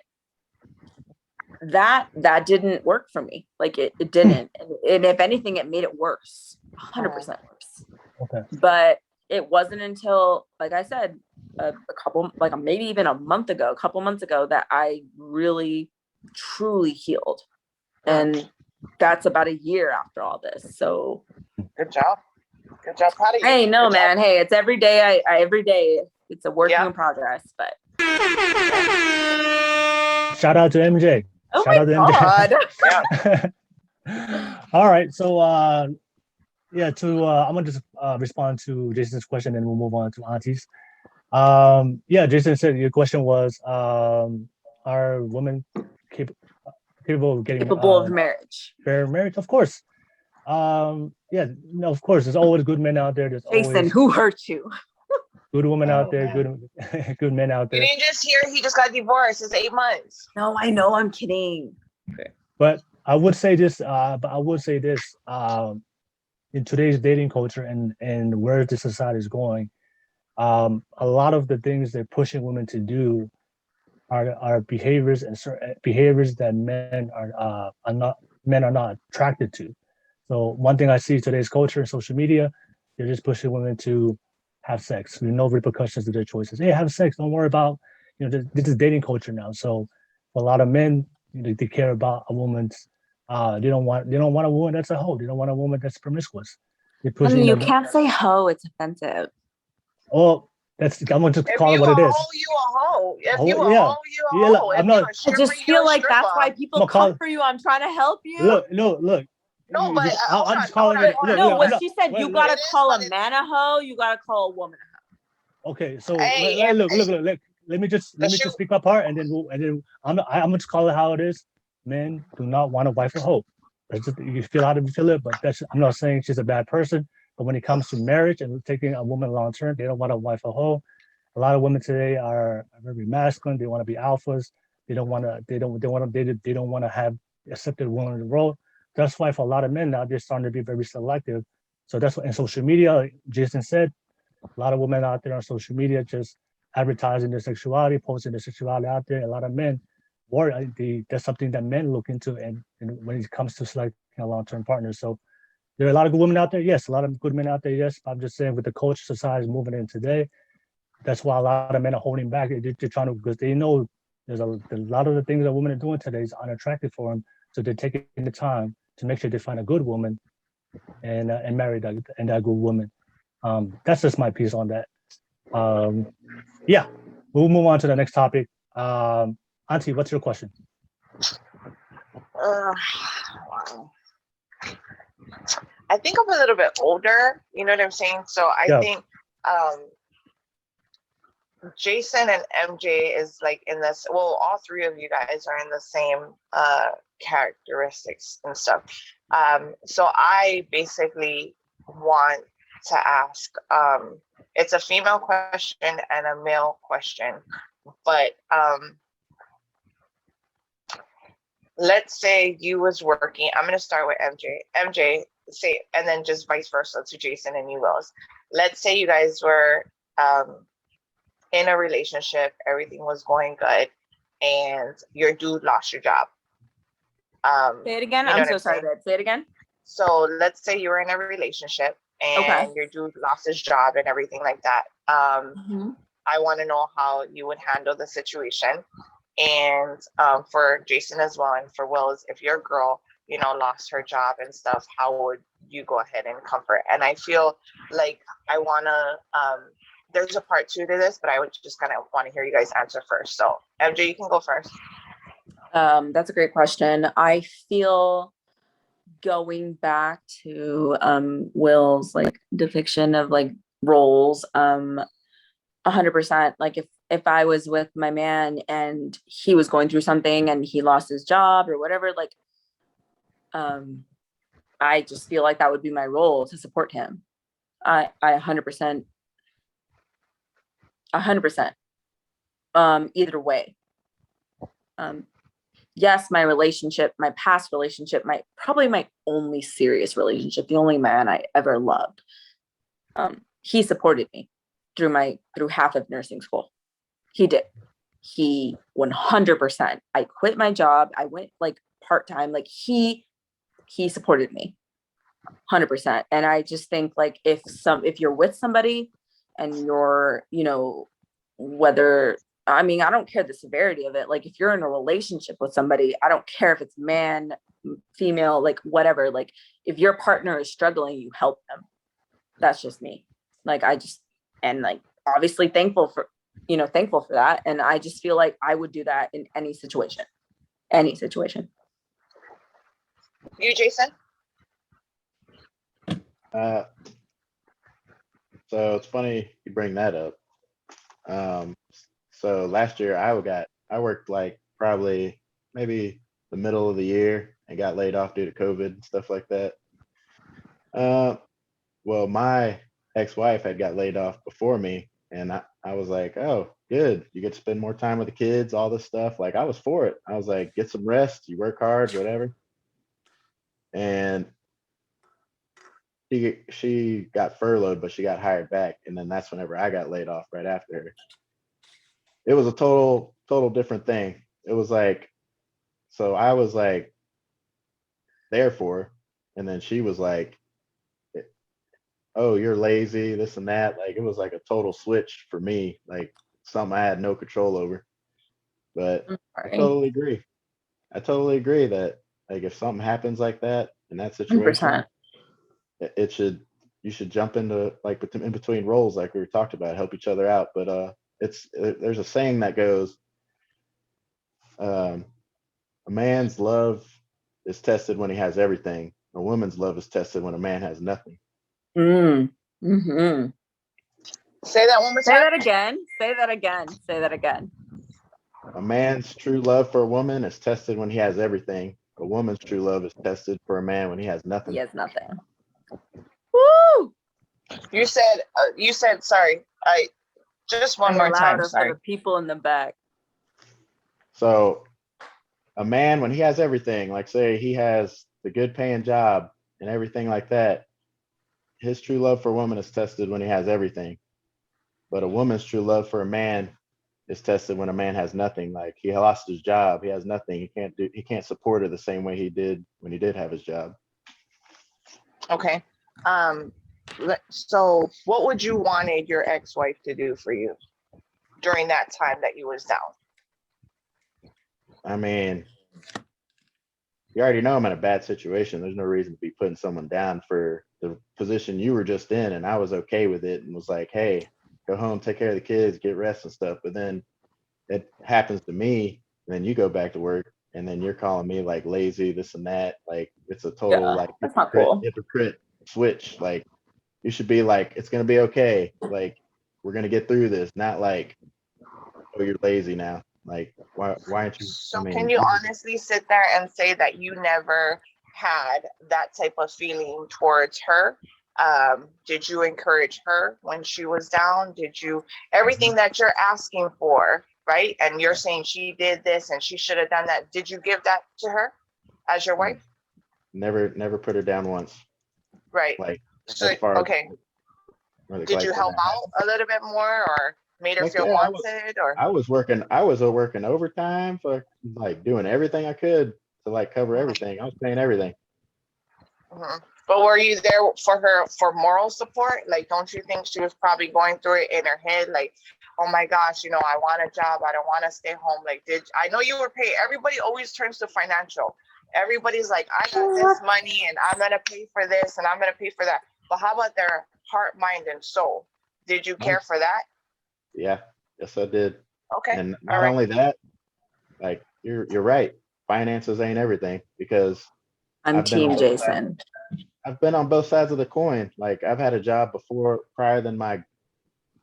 that didn't work for me. Like, it didn't. And if anything, it made it worse. 100% worse. Okay. But it wasn't until, like I said, a couple, like maybe even a couple months ago, that I really truly healed. And that's about a year after all this. So good job. Proud of you. Hey, no, good man. job. Hey, it's every day. Every day it's a work in progress, but shout out to MJ. oh Shout my out to God. MJ. All right. So I'm gonna just respond to Jason's question, and we'll move on to Auntie's. Jason said your question was, are women capable of getting capable of marriage? Fair marriage, of course. Of course. There's always good men out there. There's Jason, always who hurt you? good women out there. Good men out there. You didn't just hear he just got divorced. It's 8 months. No, I know. I'm kidding. Okay. But I would say this. In today's dating culture and where the society is going, a lot of the things they're pushing women to do are behaviors and certain behaviors that men are not attracted to. So one thing I see today's culture and social media, they're just pushing women to have sex with no repercussions to their choices. Hey, have sex. Don't worry about, this is dating culture now. So for a lot of men, they care about a woman's. They don't want a woman that's a hoe. They don't want a woman that's promiscuous. You can't say hoe. It's offensive. Oh, I'm going to call it what it is. You a hoe. If you a hoe, you a hoe. I'm not. I just feel like that's why people come for you. I'm trying to help you. Look. No, but I'm just calling it. No, what she said, you gotta call a man a hoe. You gotta call a woman a hoe. Okay, so look. Let me just speak my part, and then I'm gonna just call it how it is. Men do not want a wife a hoe. That's just, you feel how you feel it, but I'm not saying she's a bad person. But when it comes to marriage and taking a woman long term, they don't want a wife a hoe. A lot of women today are very masculine. They want to be alphas. They don't want to have accepted women in the world. That's why for a lot of men now, they're starting to be very selective. So that's what in social media, like Jason said, a lot of women out there on social media just advertising their sexuality, posting their sexuality out there. A lot of men that's something that men look into, and when it comes to selecting a long-term partner. So there are a lot of good women out there. Yes, a lot of good men out there. Yes, I'm just saying with the culture society moving in today, that's why a lot of men are holding back. They're trying to, because they know there's a lot of the things that women are doing today is unattractive for them. So they're taking the time to make sure they find a good woman and marry that good woman. That's just my piece on that. Yeah, we'll move on to the next topic. Auntie, what's your question? Wow. I think I'm a little bit older. You know what I'm saying? So I think Jason and MJ is like in this. Well, all three of you guys are in the same characteristics and stuff. So I basically want to ask. It's a female question and a male question, but let's say you was working. I'm going to start with MJ. MJ, say, and then just vice versa to Jason and you, Willis. Let's say you guys were in a relationship, everything was going good, and your dude lost your job. Say it again. I'm so sorry, babe. Say it again. So let's say you were in a relationship and your dude lost his job and everything like that. I want to know how you would handle the situation. And for Jason as well, and for Willis, if your girl, lost her job and stuff, how would you go ahead and comfort? And I feel like I want to, there's a part 2 to this, but I would just kind of want to hear you guys answer first. So MJ, you can go first. That's a great question. I feel going back to Will's like depiction of like roles, 100%. Like if I was with my man and he was going through something and he lost his job or whatever, like I just feel like that would be my role to support him. I 100%. Either way. Yes, my past relationship, probably my only serious relationship, the only man I ever loved. He supported me through half of nursing school. He did. He 100%. I quit my job. I went like part-time. Like he supported me 100%. And I just think like if you're with somebody and you're, whether, I mean, I don't care the severity of it. Like if you're in a relationship with somebody, I don't care if it's man, female, like whatever, like if your partner is struggling, you help them. That's just me. Like and like obviously thankful for that. And I just feel like I would do that in any situation. You, Jason? So it's funny you bring that up. So last year I worked like probably maybe the middle of the year and got laid off due to COVID and stuff like that. Well, my ex-wife had got laid off before me, and I was like, oh, good. You get to spend more time with the kids, all this stuff. Like I was for it. I was like, get some rest, you work hard, whatever. And she got furloughed, but she got hired back. And then that's whenever I got laid off right after her. It was a total different thing. It was like, so I was like there for her, and then she was like, oh, you're lazy, this and that. Like it was like a total switch for me, like something I had no control over. But I totally agree that like if something happens like that in that situation, 100%. You should jump into like in between roles, like we were talked about, help each other out. But there's a saying that goes, a man's love is tested when he has everything. A woman's love is tested when a man has nothing. Mm-hmm. Say that one more time. Say that again. A man's true love for a woman is tested when he has everything. A woman's true love is tested for a man when he has nothing. He has nothing. Woo! You said, sorry. Just one more time. Sorry. For the people in the back. So a man, when he has everything, like say he has the good paying job and everything like that, his true love for a woman is tested when he has everything. But a woman's true love for a man is tested when a man has nothing. Like he lost his job, he has nothing. He can't support her the same way he did when he did have his job. Okay. So what would you wanted your ex-wife to do for you during that time that you was down? I mean, you already know I'm in a bad situation. There's no reason to be putting someone down for the position you were just in. And I was okay with it and was like, hey, go home, take care of the kids, get rest and stuff. But then it happens to me, and then you go back to work, and then you're calling me like lazy, this and that. Like it's a total like that's not cool. hypocrite switch. Like you should be like, it's gonna be okay. Like we're gonna get through this, not like, oh, you're lazy now. Like why aren't you? So can you honestly sit there and say that you never had that type of feeling towards her? Did you encourage her when she was down? Did you, everything that you're asking for, right? And you're saying she did this and she should have done that. Did you give that to her as your wife? Never put her down once. Right. Like so, okay. Did you help out a little bit more, or made her feel wanted? Or I was working overtime for like doing everything I could to like cover everything. I was paying everything. Mm-hmm. But were you there for her for moral support? Like, don't you think she was probably going through it in her head? Like, oh my gosh, you know, I want a job. I don't want to stay home. Like, I know you were paid. Everybody always turns to financial. Everybody's like, I got this money and I'm going to pay for this and I'm going to pay for that. But how about their heart, mind, and soul? Did you care for that? Yeah. Yes, I did. Okay. And not only that, like, you're right. Finances ain't everything, because I'm team Jason. I've been on both sides of the coin. Like I've had a job before, prior than my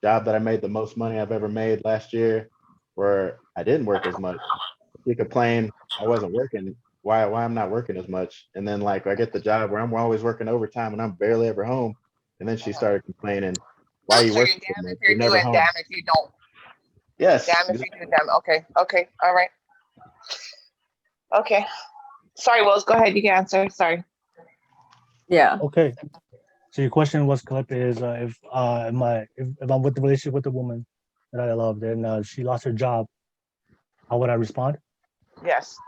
job that I made the most money I've ever made last year, where I didn't work as much. She complained I wasn't working. Why I'm not working as much? And then like I get the job where I'm always working overtime and I'm barely ever home. And then she started complaining, why are you working? Damn if you're doing, damn if you don't. Yes. Damn if you do, damn. Okay. All right. Okay. Sorry, Wills. Go ahead. You can answer. Sorry. Yeah. Okay. So your question was, Caleb, is if I'm with the relationship with the woman that I love, and she lost her job, how would I respond? Yes.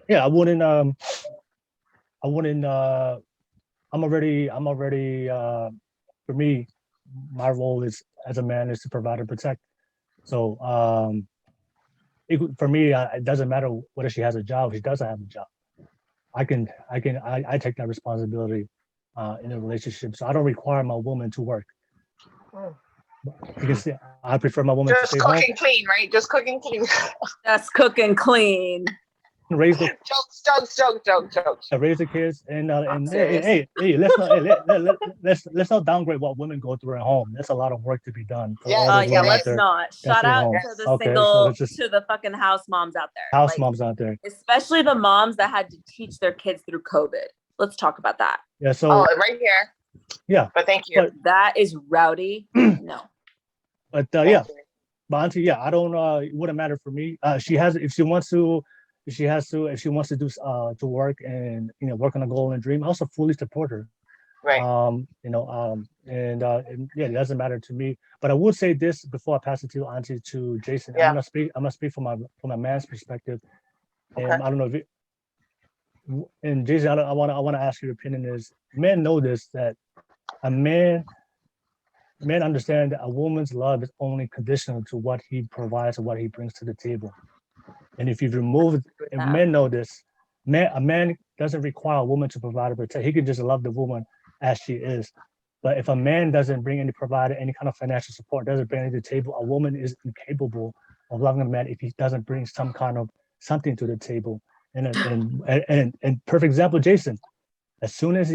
Yeah, I wouldn't. I'm already. For me, my role is as a man is to provide and protect. So for me, it doesn't matter whether she has a job or she doesn't have a job. I take that responsibility in a relationship. So I don't require my woman to work. Because I prefer my woman just to stay cook home. And clean, right? Just cook and clean. Just cook and clean. Raise the jokes. Raise the kids and hey, let's not downgrade what women go through at home. There's a lot of work to be done. Let's not. Shout out to the to the fucking house moms out there. Moms out there. Especially the moms that had to teach their kids through COVID. Let's talk about that. Yeah. So right here. Yeah. But thank you. But that is rowdy. No. But yeah. But auntie, yeah, I don't it wouldn't matter for me. If she wants to do to work and work on a goal and dream, I also fully support her. Right. And it doesn't matter to me. But I would say this before I pass it to auntie, to Jason. Yeah. I'm gonna speak from my man's perspective. Okay. And I don't know and Jason, I want to ask your opinion. Is men know this, that men understand that a woman's love is only conditional to what he provides and what he brings to the table. And if men know this, a man doesn't require a woman to provide or protect. He can just love the woman as she is. But if a man doesn't bring any kind of financial support, doesn't bring anything to the table, a woman is incapable of loving a man if he doesn't bring some kind of something to the table. And perfect example, Jason. As soon as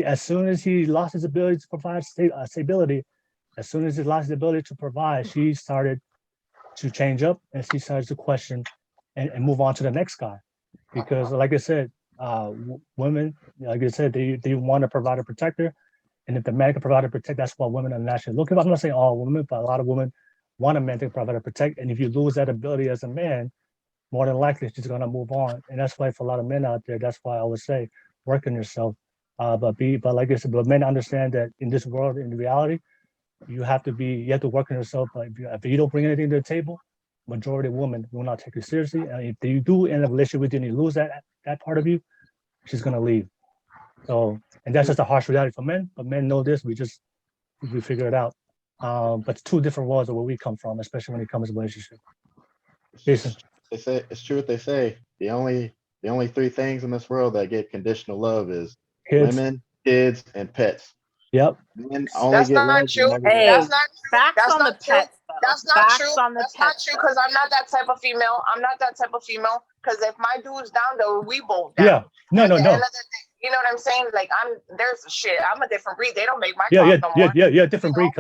he lost his ability to provide stability, as soon as he lost his ability to provide, she started to change up and she started to question and move on to the next guy. Because like I said, women, like I said, they want to provide a protector. And if the man can provide and protect, that's what women are naturally looking for. I'm not saying all women, but a lot of women want a man to provide and protect. And if you lose that ability as a man, more than likely she's gonna move on. And that's why for a lot of men out there, that's why I would say work on yourself. But like I said, but men understand that in this world, in reality, you have to work on yourself. But if you don't bring anything to the table, majority of women will not take you seriously. And if you do end up a relationship with you and you lose that part of you, she's gonna leave. So, and that's just a harsh reality for men. But men know this. We figure it out. But it's two different worlds of where we come from, especially when it comes to relationship. Jason. They say it's true what they say. The only three things in this world that get conditional love is Kids. women, kids, and pets. Yep. Men only That's get not love true. whenever Hey, That's not true. facts That's on the not true. pets, though. That's not Facts true. on the That's not pets, true though. because I'm not that type of female. I'm not that type of female. Because if my dude's down, though, we both down. Yeah. No. At the end of the day, you know what I'm saying? Like there's shit. I'm a different breed. They don't make my Yeah. clothes no more. Yeah. Different breed.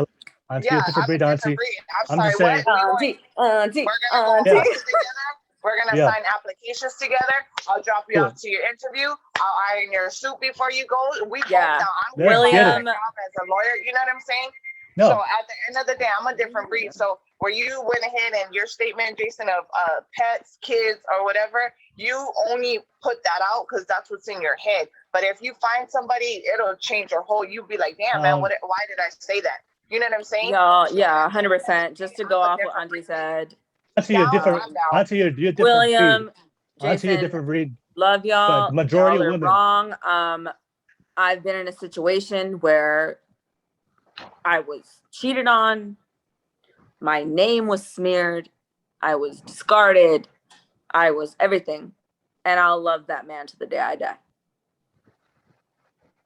I'm different breed, a auntie. different breed. I'm I'm just sorry. saying. What? Auntie, We're gonna go Yeah. places together. We're gonna Yeah. sign applications together. I'll drop you Cool. off to your interview. I'll iron your suit before you go. We Yeah. both down. I'm Yeah, working get my it. job as a lawyer. You know what I'm saying? No. So at the end of the day, I'm a different breed. So where you went ahead and your statement, Jason, of pets, kids, or whatever, you only put that out because that's what's in your head. But if you find somebody, it'll change your whole. You'll be like, damn, man, why did I say that? You know what I'm saying? Yeah, 100%. Just to go off what Auntie said. Auntie, you're different. Auntie, you're different William, breed. Auntie, you're Jason, different breed. love y'all. But the majority Y'all of are women. wrong. I've been in a situation where I was cheated on. My name was smeared. I was discarded. I was everything. And I'll love that man to the day I die.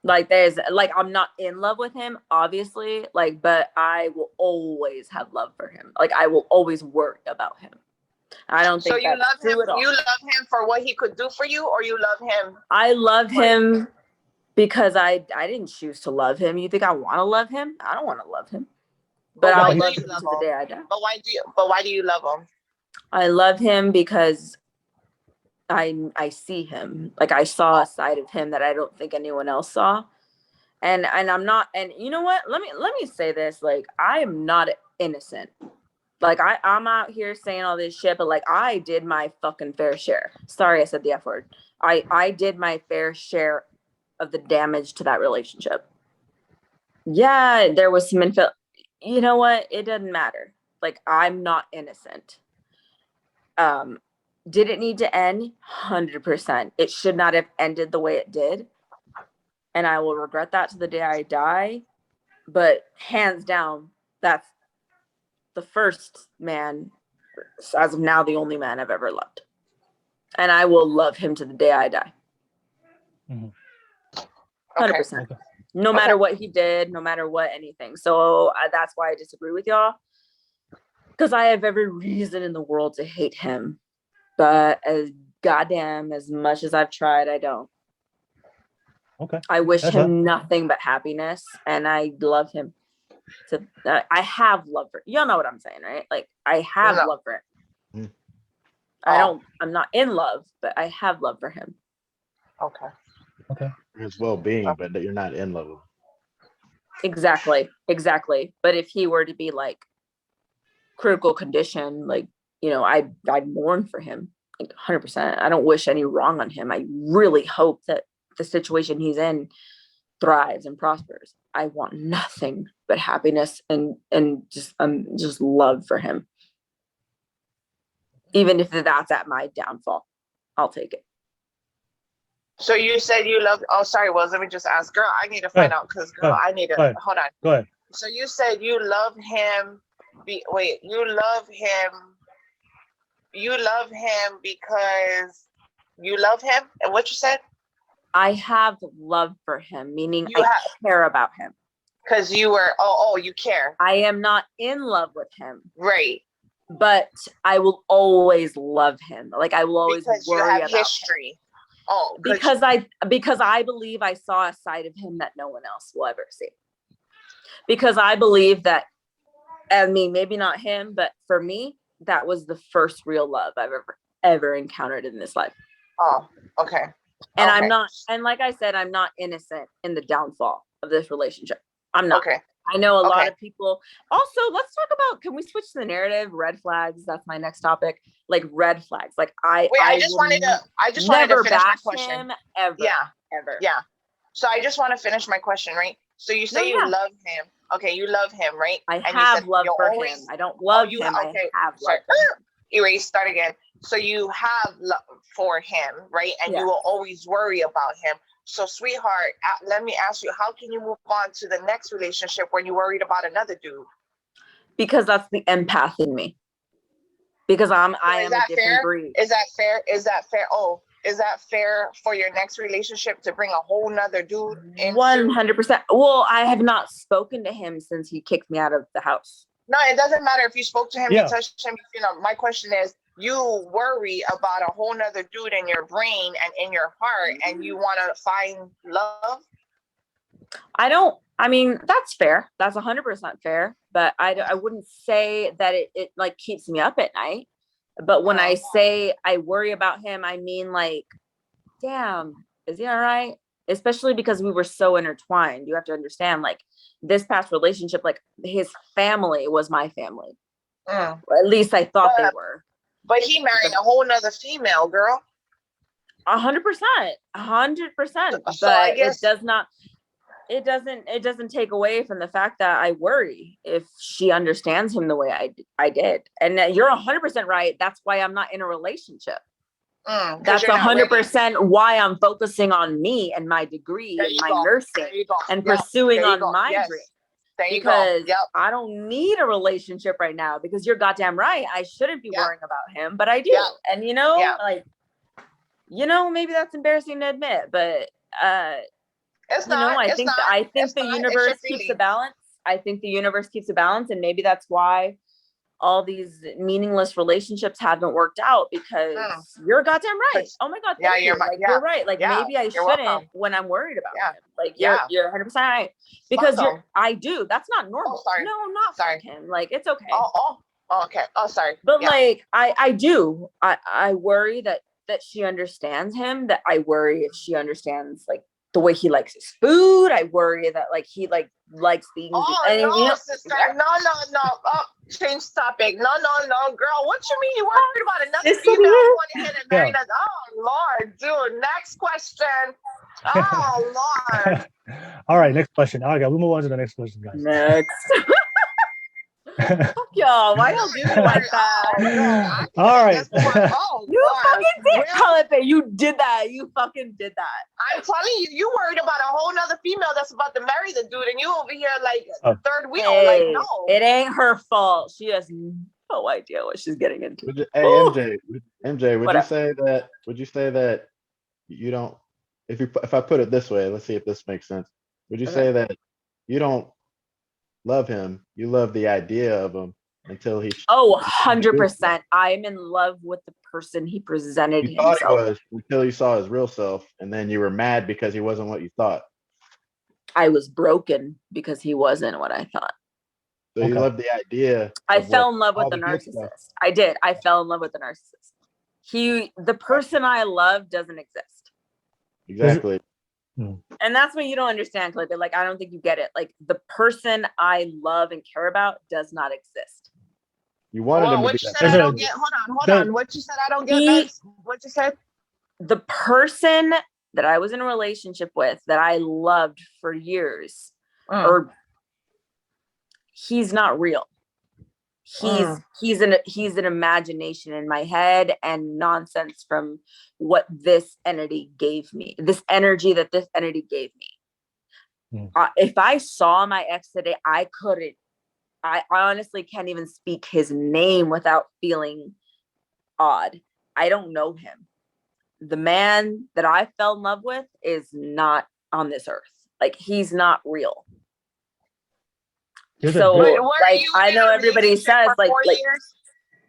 I'm not in love with him, obviously, but I will always have love for him. I will always worry about him. I don't think so. You that's love him. true at all. You love him for what he could do for you, or you love him? I love him because I didn't choose to love him. You think I want to love him? I don't want to love him. But I'll love him to the day I die. But why do you love him? I love him because I see him. I saw a side of him that I don't think anyone else saw. And I'm not, and you know what? Let me say this. I am not innocent. I'm out here saying all this shit, but I did my fucking fair share. Sorry, I said the F word. I did my fair share of the damage to that relationship. Yeah, there was some you know what? It doesn't matter. I'm not innocent. Did it need to end? 100%. It should not have ended the way it did. And I will regret that to the day I die. But hands down, that's the first man, as of now, the only man I've ever loved. And I will love him to the day I die. 100%. Okay. No matter what he did, no matter what anything. So that's why I disagree with y'all. Because I have every reason in the world to hate him. But as much as I've tried, I don't. Okay. I wish him nothing but happiness, and I love him. I have love for y'all. Know what I'm saying, right? I have love for him. I'm not in love, but I have love for him. Okay. His well-being, but that you're not in love with him. Exactly. But if he were to be critical condition, I'd mourn for him 100%. I don't wish any wrong on him. I really hope that the situation he's in thrives and prospers. I want nothing but happiness and just love for him. Even if that's at my downfall, I'll take it. So you said you love. Oh, sorry. Well, let me just ask. Girl, I need to find out because I need to. Hold on. Go ahead. So you said you love him. You love him. You love him because you love him. And what you said? I have love for him, meaning I care about him. Because you were. You care. I am not in love with him. Right. But I will always love him. I will always worry about history. Him. Oh, because I believe I saw a side of him that no one else will ever see. Because I believe that, maybe not him, but for me, that was the first real love I've ever encountered in this life. Oh, okay. And I'm not, and like I said, I'm not innocent in the downfall of this relationship. I'm not. Okay. I know a lot of people. Also, let's talk about, can we switch to the narrative? Red flags. That's my next topic. Red flags. I just wanted to finish my question. Ever. Yeah. So I just want to finish my question, right? So you say you love him. Okay, you love him, right? I have love for him. I don't love him. I have love for him. erase, start again. So you have love for him, right? And you will always worry about him. So, sweetheart, let me ask you, how can you move on to the next relationship when you're worried about another dude? Because that's the empath in me. Because I am a different breed. Is that fair? Is that fair? Oh, is that fair for your next relationship to bring a whole nother dude in? 100%. Well, I have not spoken to him since he kicked me out of the house. No, it doesn't matter if you spoke to him, you touched him. You know, my question is, you worry about a whole nother dude in your brain and in your heart, and you want to find love? I mean, that's fair. That's 100% fair. But I wouldn't say that it like keeps me up at night. But when I say I worry about him, I mean like, damn, is he all right? Especially because we were so intertwined. You have to understand, like, this past relationship, like, his family was my family. Or at least I thought they were. But he married a whole nother female, girl. 100%. 100%. So but I guess it doesn't take away from the fact that I worry if she understands him the way I did. And you're 100% right. That's why I'm not in a relationship. That's 100% why I'm focusing on me and my degree and my nursing and pursuing on my dream. Because I don't need a relationship right now, because you're goddamn right. I shouldn't be worrying about him, but I do. And maybe that's embarrassing to admit, but it's not. I think the universe keeps a balance. I think the universe keeps a balance, and maybe that's why all these meaningless relationships haven't worked out, because you're goddamn right. Oh my God. You're right. Like, maybe I shouldn't when I'm worried about him. Like, you're 100% right. Because I do. That's not normal. Oh, sorry. No, not sorry. Him. Like, it's okay. Okay. Oh, sorry. But like, I do. I worry that she understands him, that I worry if she understands, like, the way he likes his food. I worry that, like, he likes being. Sister. No. Change topic. No, girl. What you mean you worried about another female who went ahead and married us? Oh Lord, dude. Next question. Oh Lord. All right, next question. All right, we'll move on to the next question, guys. Next. Fuck y'all. Why y'all do it like that? All right. You fucking did, Calipe. You did that. You fucking did that. I'm telling you, you worried about a whole nother female that's about to marry the dude, and you over here like third wheel. Hey, like, no. It ain't her fault. She has no idea what she's getting into. Hey, MJ, would you say that you don't, if I put it this way, let's see if this makes sense. Would you say that you don't love him, you love the idea of him until he 100%. I'm in love with the person he presented himself. Thought he was, until you saw his real self, and then you were mad because he wasn't what you thought. I was broken because he wasn't what I thought. So you love the idea. I fell in love with the narcissist. I did. I fell in love with the narcissist. The person I love doesn't exist. Exactly. And that's what you don't understand, Clip. Like, I don't think you get it. Like, the person I love and care about does not exist. You wanted him to be that. I don't get. Hold on. What you said, I don't get. What you said? The person that I was in a relationship with, that I loved for years, or he's not real. He's an imagination in my head and nonsense from what this entity gave me, this energy that this entity gave me. If I saw my ex today, I honestly can't even speak his name without feeling odd. I don't know him. The man that I fell in love with is not on this earth. Like, he's not real. So, like, I know everybody says, like,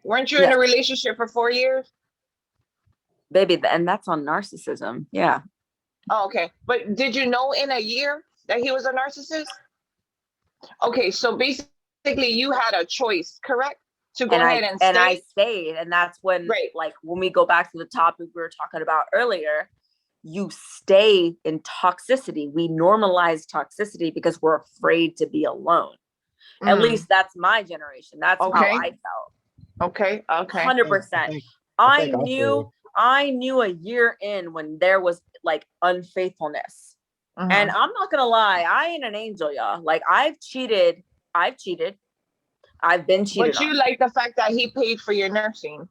weren't you in a relationship for 4 years? Baby, and that's on narcissism. Yeah. Oh, okay. But did you know in a year that he was a narcissist? Okay, so basically you had a choice, correct? To go ahead and stay. And I stayed. And that's when, like, when we go back to the topic we were talking about earlier, you stay in toxicity. We normalize toxicity because we're afraid to be alone. At least that's my generation. That's how I felt. Okay. 100%. I knew a year in when there was, like, unfaithfulness. And I'm not gonna lie, I ain't an angel, y'all. Like, I've cheated, I've been cheated But you on. like the fact that he paid for your nursing.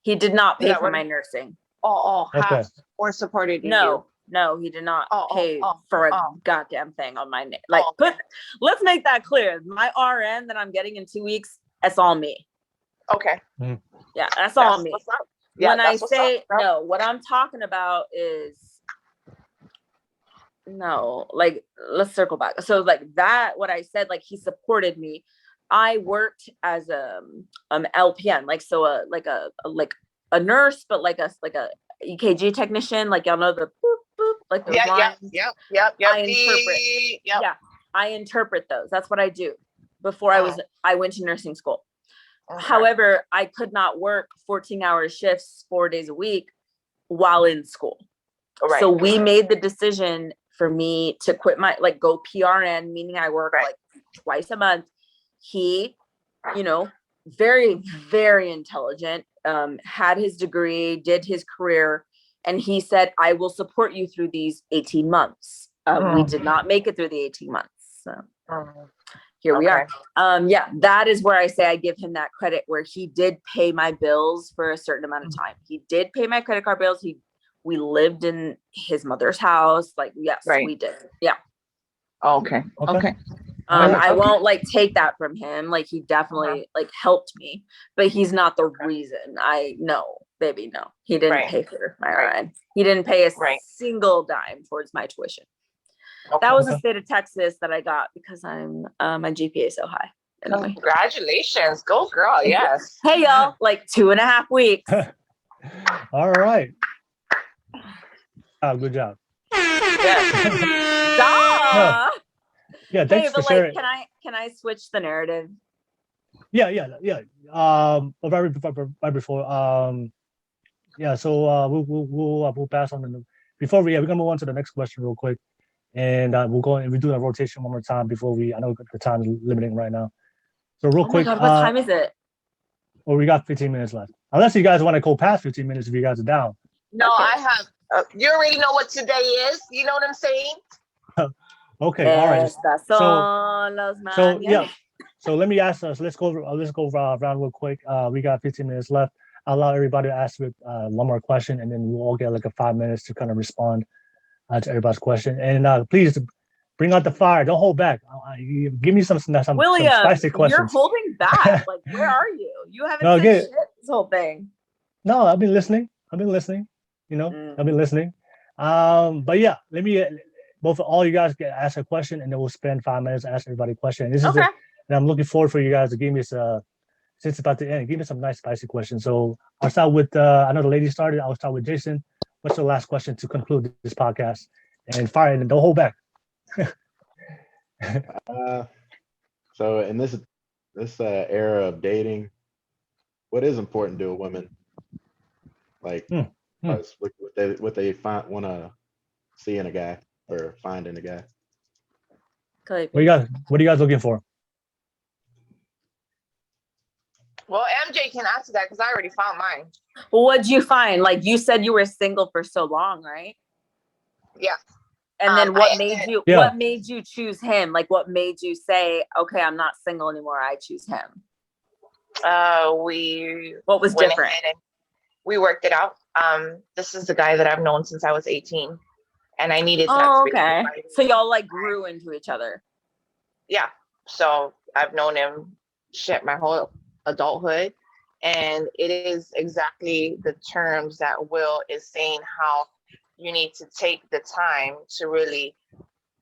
He did not Is pay that for what- my nursing. Okay. Half or supported you. No, he did not Oh, pay oh, for a oh. goddamn thing on my name. Like, Okay. let's make that clear. My RN that I'm getting in 2 weeks, that's all me. Okay. Yeah, that's all That's me. what's up. Yeah, When I that's what's say up, bro. no, what I'm talking about is no, like, let's circle back. So like that, what I said, like, he supported me. I worked as a LPN, like, so a nurse, but like a EKG technician, like, y'all know the boop boop, like those lines. Yep. I interpret. Yeah, I interpret those. That's what I do. Before I went to nursing school. Okay. However, I could not work 14-hour shifts 4 days a week while in school. Right. So we made the decision for me to quit go PRN, meaning I work like twice a month. He, very, very intelligent, had his degree, did his career, and he said, I will support you through these 18 months. We did not make it through the 18 months. So here we are. That is where I say I give him that credit, where he did pay my bills for a certain amount of time. He did pay my credit card bills. We lived in his mother's house. Like, yes, we did. Yeah. Okay. I won't take that from him. Like, he definitely helped me, but he's not the reason. Baby, no. He didn't pay for my RN. He didn't pay a single dime towards my tuition. That was the state of Texas that I got because I'm my GPA is so high. Anyway. Congratulations. Go girl. Yes. Hey y'all, 2.5 weeks. All right. Good job. Yeah, thanks for sharing. Can I switch the narrative? Yeah. Right before. So we'll pass on before we're gonna move on to the next question real quick, and we'll go and we do a rotation one more time before I know the time is limiting right now. So real quick. My God, what time is it? Well, we got 15 minutes left. Unless you guys want to go past 15 minutes, if you guys are down. No, okay. I have. You already know what today is. You know what I'm saying? Okay, all right. So let me ask us. Let's go around real quick. We got 15 minutes left. I'll allow everybody to ask with one more question, and then we'll all get 5 minutes to kind of respond to everybody's question. And please bring out the fire. Don't hold back. Give me some William, spicy questions. You're holding back. Where are you? You haven't said shit this whole thing. No, I've been listening. I've been listening. But yeah, let me all you guys get ask a question, and then we'll spend 5 minutes to ask everybody a question. And this is and I'm looking forward for you guys to give me since it's about to end, give me some nice spicy questions. So I'll start with I know the lady started. I'll start with Jason. What's the last question to conclude this podcast? And fire, and don't hold back. So in this era of dating, what is important to a woman? What they want to see in a guy or find in a guy. What are you guys looking for? Well, MJ can answer that because I already found mine. Well, what'd you find? You said you were single for so long, right? Yeah. And then what made you choose him? What made you say, okay, I'm not single anymore, I choose him? What was different? We worked it out. This is the guy that I've known since I was 18, and I needed that. Oh, okay. So y'all grew into each other. Yeah. So I've known him my whole adulthood, and it is exactly the terms that Will is saying, how you need to take the time to really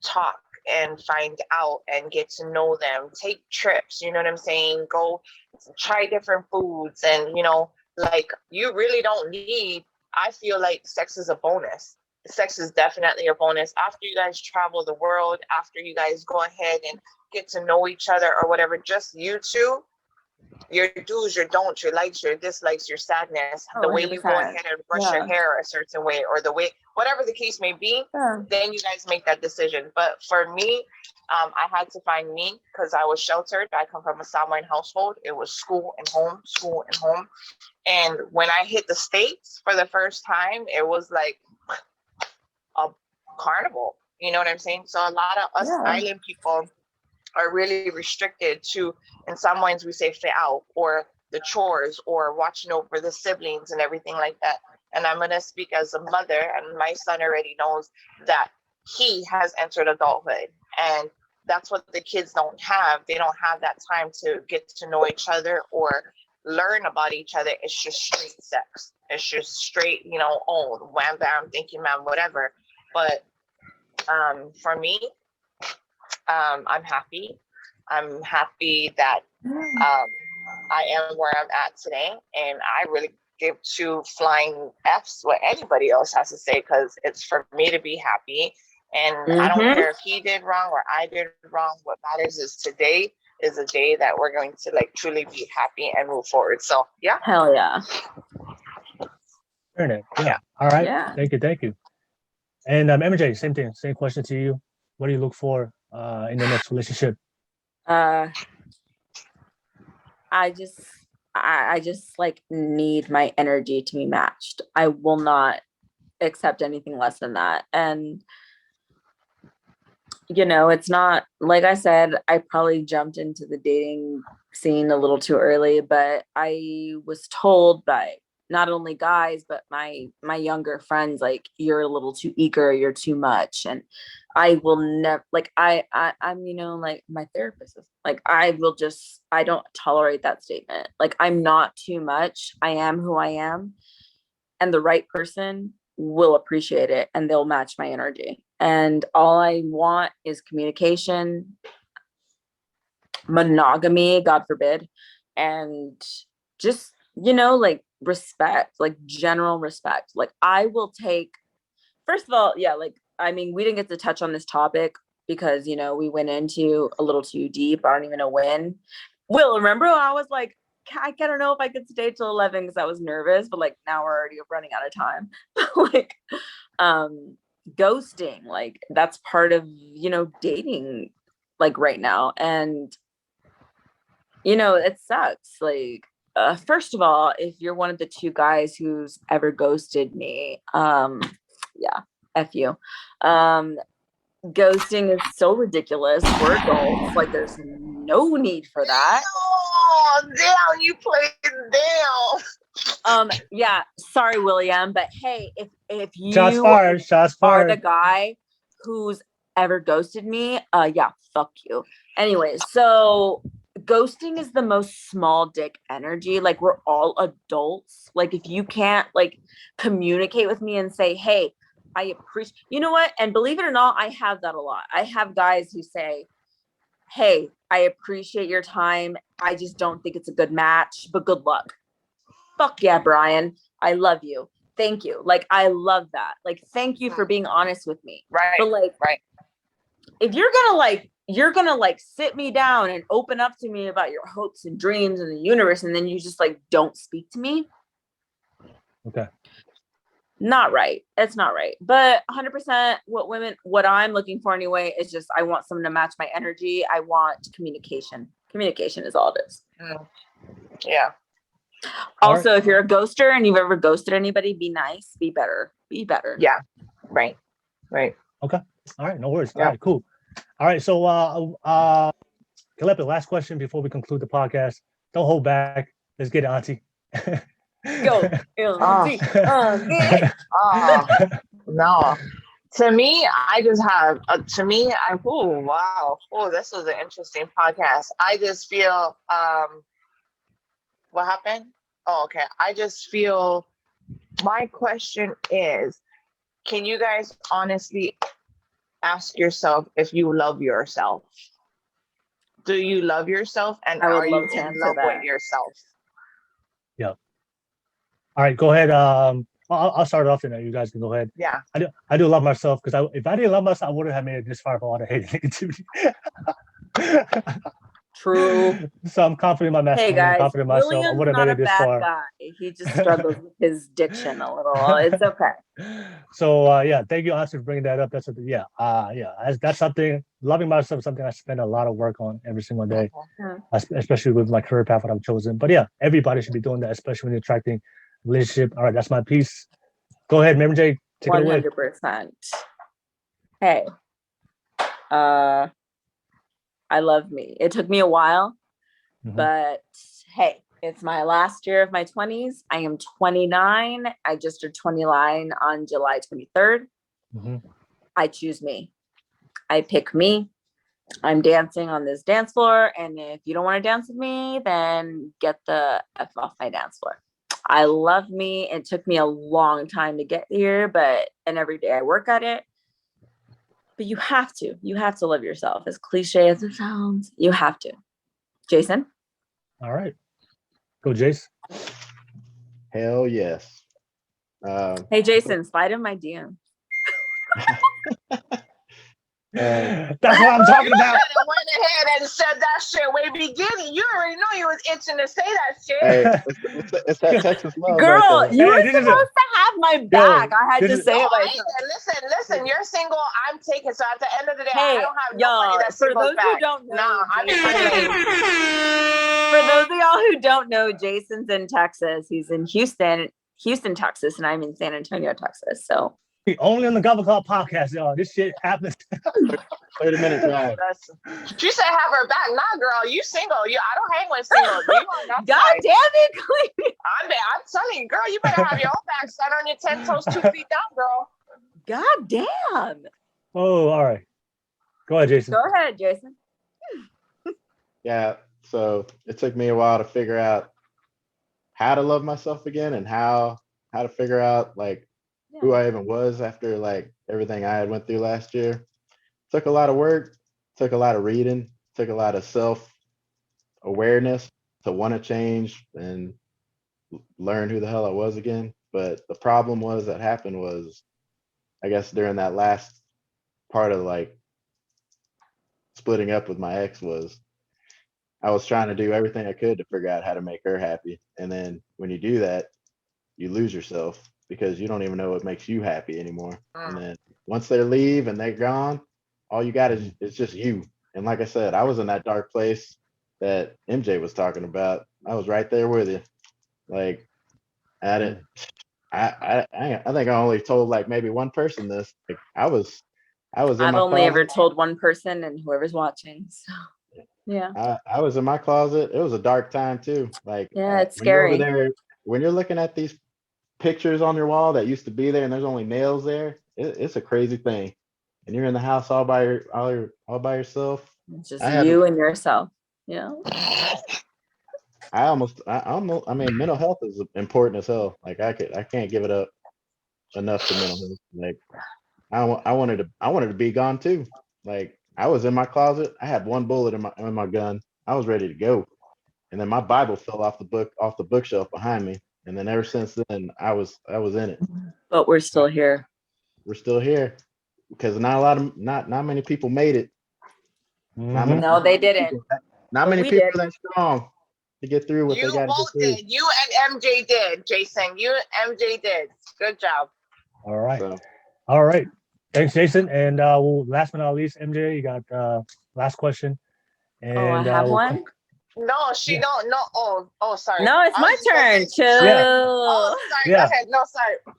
talk and find out and get to know them. Take trips, you know what I'm saying? Go try different foods, and you really don't need, I feel like sex is a bonus. Sex is definitely a bonus. After you guys travel the world, after you guys go ahead and get to know each other or whatever, just you two, your do's, your don'ts, your likes, your dislikes, your sadness, the way you go ahead and brush your hair a certain way, or the way, whatever the case may be, then you guys make that decision. But for me, I had to find me because I was sheltered. I come from a Samoan household. It was school and home, school and home. And when I hit the States for the first time, it was like a carnival. You know what I'm saying? So a lot of us island people, are really restricted to, in some ways we say out, or the chores, or watching over the siblings and everything like that. And I'm going to speak as a mother, and my son already knows that he has entered adulthood, and that's what the kids don't have. They don't have that time to get to know each other or learn about each other. It's just straight sex. It's just straight, oh, wham bam, thank you ma'am, whatever. But for me, I'm happy. I'm happy that I am where I'm at today, and I really give two flying F's what anybody else has to say, because it's for me to be happy. And I don't care if he did wrong or I did wrong. What matters is today is a day that we're going to like truly be happy and move forward. So yeah. Hell yeah. Yeah. All right. Yeah. Thank you. And MJ, same thing. Same question to you. What do you look for in the next relationship? I just like need my energy to be matched. I will not accept anything less than that. And it's not, like I said, I probably jumped into the dating scene a little too early, but I was told by not only guys, but my younger friends, like, you're a little too eager, you're too much. And I will never, like, I'm, like my therapist is like, I don't tolerate that statement. Like, I'm not too much. I am who I am. And the right person will appreciate it, and they'll match my energy. And all I want is communication, monogamy, God forbid, and just, like respect, like general respect. Like, I will take, first of all, yeah, like, I mean, we didn't get to touch on this topic because, we went into a little too deep. I don't even know when. Will, remember I was like, I don't know if I could stay till 11 because I was nervous, but like now we're already running out of time. Like, ghosting, like, that's part of, dating, like, right now. And, it sucks. Like, first of all, if you're one of the two guys who's ever ghosted me, yeah, F you. Ghosting is so ridiculous. We're adults. Like, there's no need for that. Oh, damn, you played down. Yeah, sorry, William, but hey, if you shots fired. are the guy who's ever ghosted me, yeah, fuck you. Anyway, so ghosting is the most small dick energy. Like, we're all adults. Like, if you can't like communicate with me and say, hey, I appreciate, you know what? And believe it or not, I have that a lot. I have guys who say, hey, I appreciate your time. I just don't think it's a good match, but good luck. Fuck yeah, Brian. I love you. Thank you. Like, I love that. Like, thank you for being honest with me. Right. But like, right. If you're gonna like sit me down and open up to me about your hopes and dreams and the universe, and then you just like don't speak to me. Okay. Not right. It's not right. But 100% what I'm looking for anyway is just, I want someone to match my energy. I want communication. Communication is all it is. Yeah. Also, if you're a ghoster and you've ever ghosted anybody, be nice, be better. Yeah. Right. Okay. All right. No worries. Yeah. All right, cool. All right. So, Kalepe, last question before we conclude the podcast. Don't hold back. Let's get it, Auntie. Go. No. To me, I just have, this was an interesting podcast. I just feel, what happened? Oh, okay. I just feel, my question is, can you guys honestly ask yourself if you love yourself? Do you love yourself? And are you in love with yourself? Yeah. All right, go ahead. I'll start off and then you guys can go ahead. Yeah. I do love myself, because if I didn't love myself, I wouldn't have made it this far for all the hate and negativity. True. So I'm confident in my message. Hey guys, I'm confident in myself. William's I would have made it this far. Guy. He just struggles with his diction a little. It's okay. So yeah, thank you, Austin, for bringing that up. That's something. That's something. Loving myself is something I spend a lot of work on every single day, especially with my career path that I've chosen. But yeah, everybody should be doing that, especially when you're attracting relationship. All right, that's my piece. Go ahead, Mary J. Take it away. 100%. Hey, I love me. It took me a while, Mhm. but hey, it's my last year of my 20s. I am 29. I just turned 29 on July 23rd. Mhm. I choose me. I pick me. I'm dancing on this dance floor. And if you don't want to dance with me, then get the F off my dance floor. I love me. It took me a long time to get here, and every day I work at it. But you have to love yourself. As cliche as it sounds, you have to. Jason? All right. Go, Jace. Hell yes. Hey, Jason, slide in my DM. That's what I'm talking about. I went ahead and said that shit way beginning. You already know you was itching to say that shit. Hey, it's that Texas love. Girl, right there. you were Hey, this is supposed to have my back. I had this to is- say No, it I myself. ain't. Listen, you're single, I'm taken. So at the end of the day, Hey, I don't have y'all, nobody that's for single those who back. don't know, Nah, I'm Jason- single. for those of y'all who don't know, Jason's in Texas. He's in Houston, Texas, and I'm in San Antonio, Texas. So Only on the Kava Club Podcast, y'all. This shit happens. 30-minute drive. She said have her back. Nah, girl, you single. I don't hang with singles. You on that God side. damn it, Cleve. I'm telling you, girl, you better have your own back. Stand on your 10 toes, 2 feet down, girl. God damn. Oh, all right. Go ahead, Jason. Go ahead, Jason. Yeah. So it took me a while to figure out how to love myself again and how to figure out like who I even was after like everything I had went through last year. Took a lot of work, took a lot of reading, took a lot of self-awareness to want to change and learn who the hell I was again. But the problem that happened was, I guess during that last part of like splitting up with my ex was I was trying to do everything I could to figure out how to make her happy. And then when you do that, you lose yourself because you don't even know what makes you happy anymore. And then once they leave and they're gone, all you got is just you. And like I said, I was in that dark place that MJ was talking about. I was right there with you. Like I didn't. I think I only told like maybe one person this. Like, I was in I've my only closet. ever told one person, and whoever's watching. So yeah. I was in my closet. It was a dark time too. Like Yeah, it's when you're over scary. there, when you're looking at these pictures on your wall that used to be there, and there's only nails there. It's a crazy thing. And you're in the house all by yourself. It's just I had- you and yourself. Yeah. I mean, mental health is important as hell. Like I can't give it up enough to mental health. Like I wanted to be gone too. Like I was in my closet. I had one bullet in my gun. I was ready to go. And then my Bible fell off the bookshelf behind me. And then ever since then, I was in it. But we're still here. We're still here because not many people made it. Mhm. No, they didn't. Not But many we people did. that strong to get through what You they got to both get through. did. You and MJ did, Jason. You and MJ did. Good job. All right. So, All right. Thanks, Jason. And last but not least, MJ, you got last question. And I have we'll one. No, she Yeah. don't. No. Oh, sorry. No, it's I my was just gonna turn. say- Chill. Yeah. Oh, sorry. Yeah. Go ahead. No,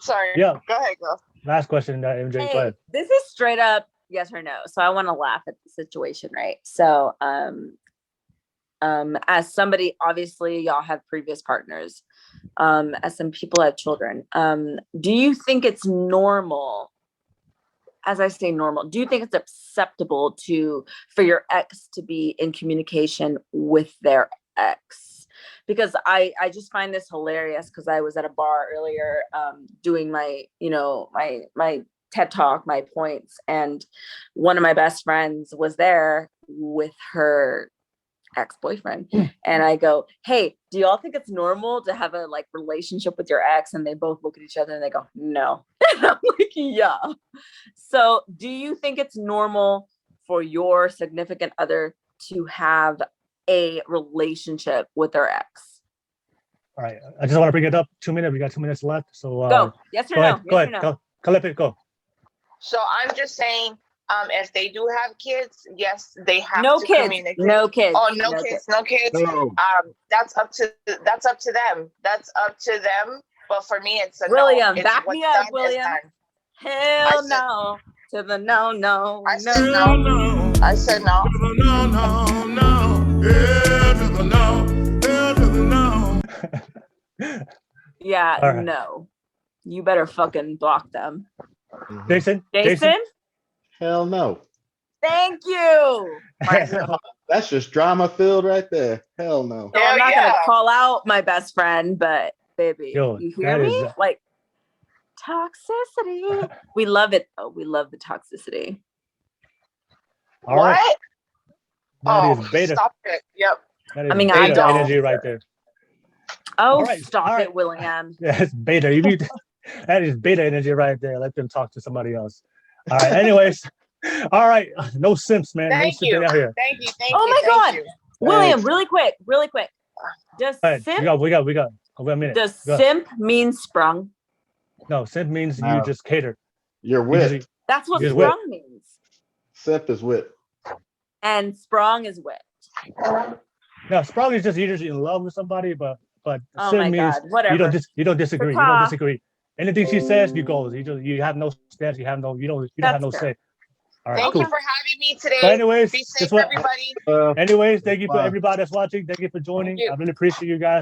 sorry. Yeah. Go ahead, girl. Last question, MJ. Go Hey, ahead. this is straight up yes or no. So I want to laugh at the situation, right? So as somebody, obviously y'all have previous partners. As some people have children. Do you think it's normal? As I say normal, do you think it's acceptable for your ex to be in communication with their ex? Because I just find this hilarious because I was at a bar earlier doing my TED talk, my points, and one of my best friends was there with her ex-boyfriend. And I go, hey, do y'all think it's normal to have a like relationship with your ex? And they both look at each other and they go, no. And I'm like, yeah. So do you think it's normal for your significant other to have a relationship with their ex? All right. I just want to bring it up 2 minutes. We got 2 minutes left. So Go. Yes or go no? ahead. Go Yes or ahead. no? Go. Kalipit, go. So I'm just saying, if they do have kids, yes, they have No to kids. communicate. No kids. Oh, no kids. No kids. no. That's up to them. That's up to them. But for me, it's a William, no. It's back what's me up, done is William. done. Hell said- no. to the no, no, I no. said no. I said no. No, no, no. Yeah, to the no. Yeah, to the no. Yeah, All right. no. You better fucking block them. Mhm. Jason? Hell no. Thank you. That's just drama filled right there. Hell no. So I'm not Yeah. gonna call out my best friend, but baby, Yo, you hear that me? is- Like toxicity. We love it. Oh, we love the toxicity. All right. What? That is beta. Stop it. Yep. That is I mean, I beta don't. energy right there. Oh, All right, stop all right. it, William. Yeah, it's beta. You need that is beta energy right there. Let them talk to somebody else. All right. Anyways, all right. No simps, man. Thank no you. simping out here. Thank you. Thank Oh you. my thank God. you. William, really quick. Does All right, simp we got. We got a minute. does Go. simp mean sprung? No, simp means you No. just cater. You're You whipped. just- That's what Just sprung means. Sip is whipped. And sprung is whipped. No, sprung is just you're just in love with somebody, but Oh simp my means God. Whatever. you don't disagree. You Ta-ta. don't disagree. Anything she says, you go. You have no stance. You don't have That's no fair. say. All right, Thank cool. you for having me today. But anyways, Be just safe, what, everybody. anyways, thank you for Bye. everybody that's watching. Thank you for joining. Thank you. I really appreciate you guys.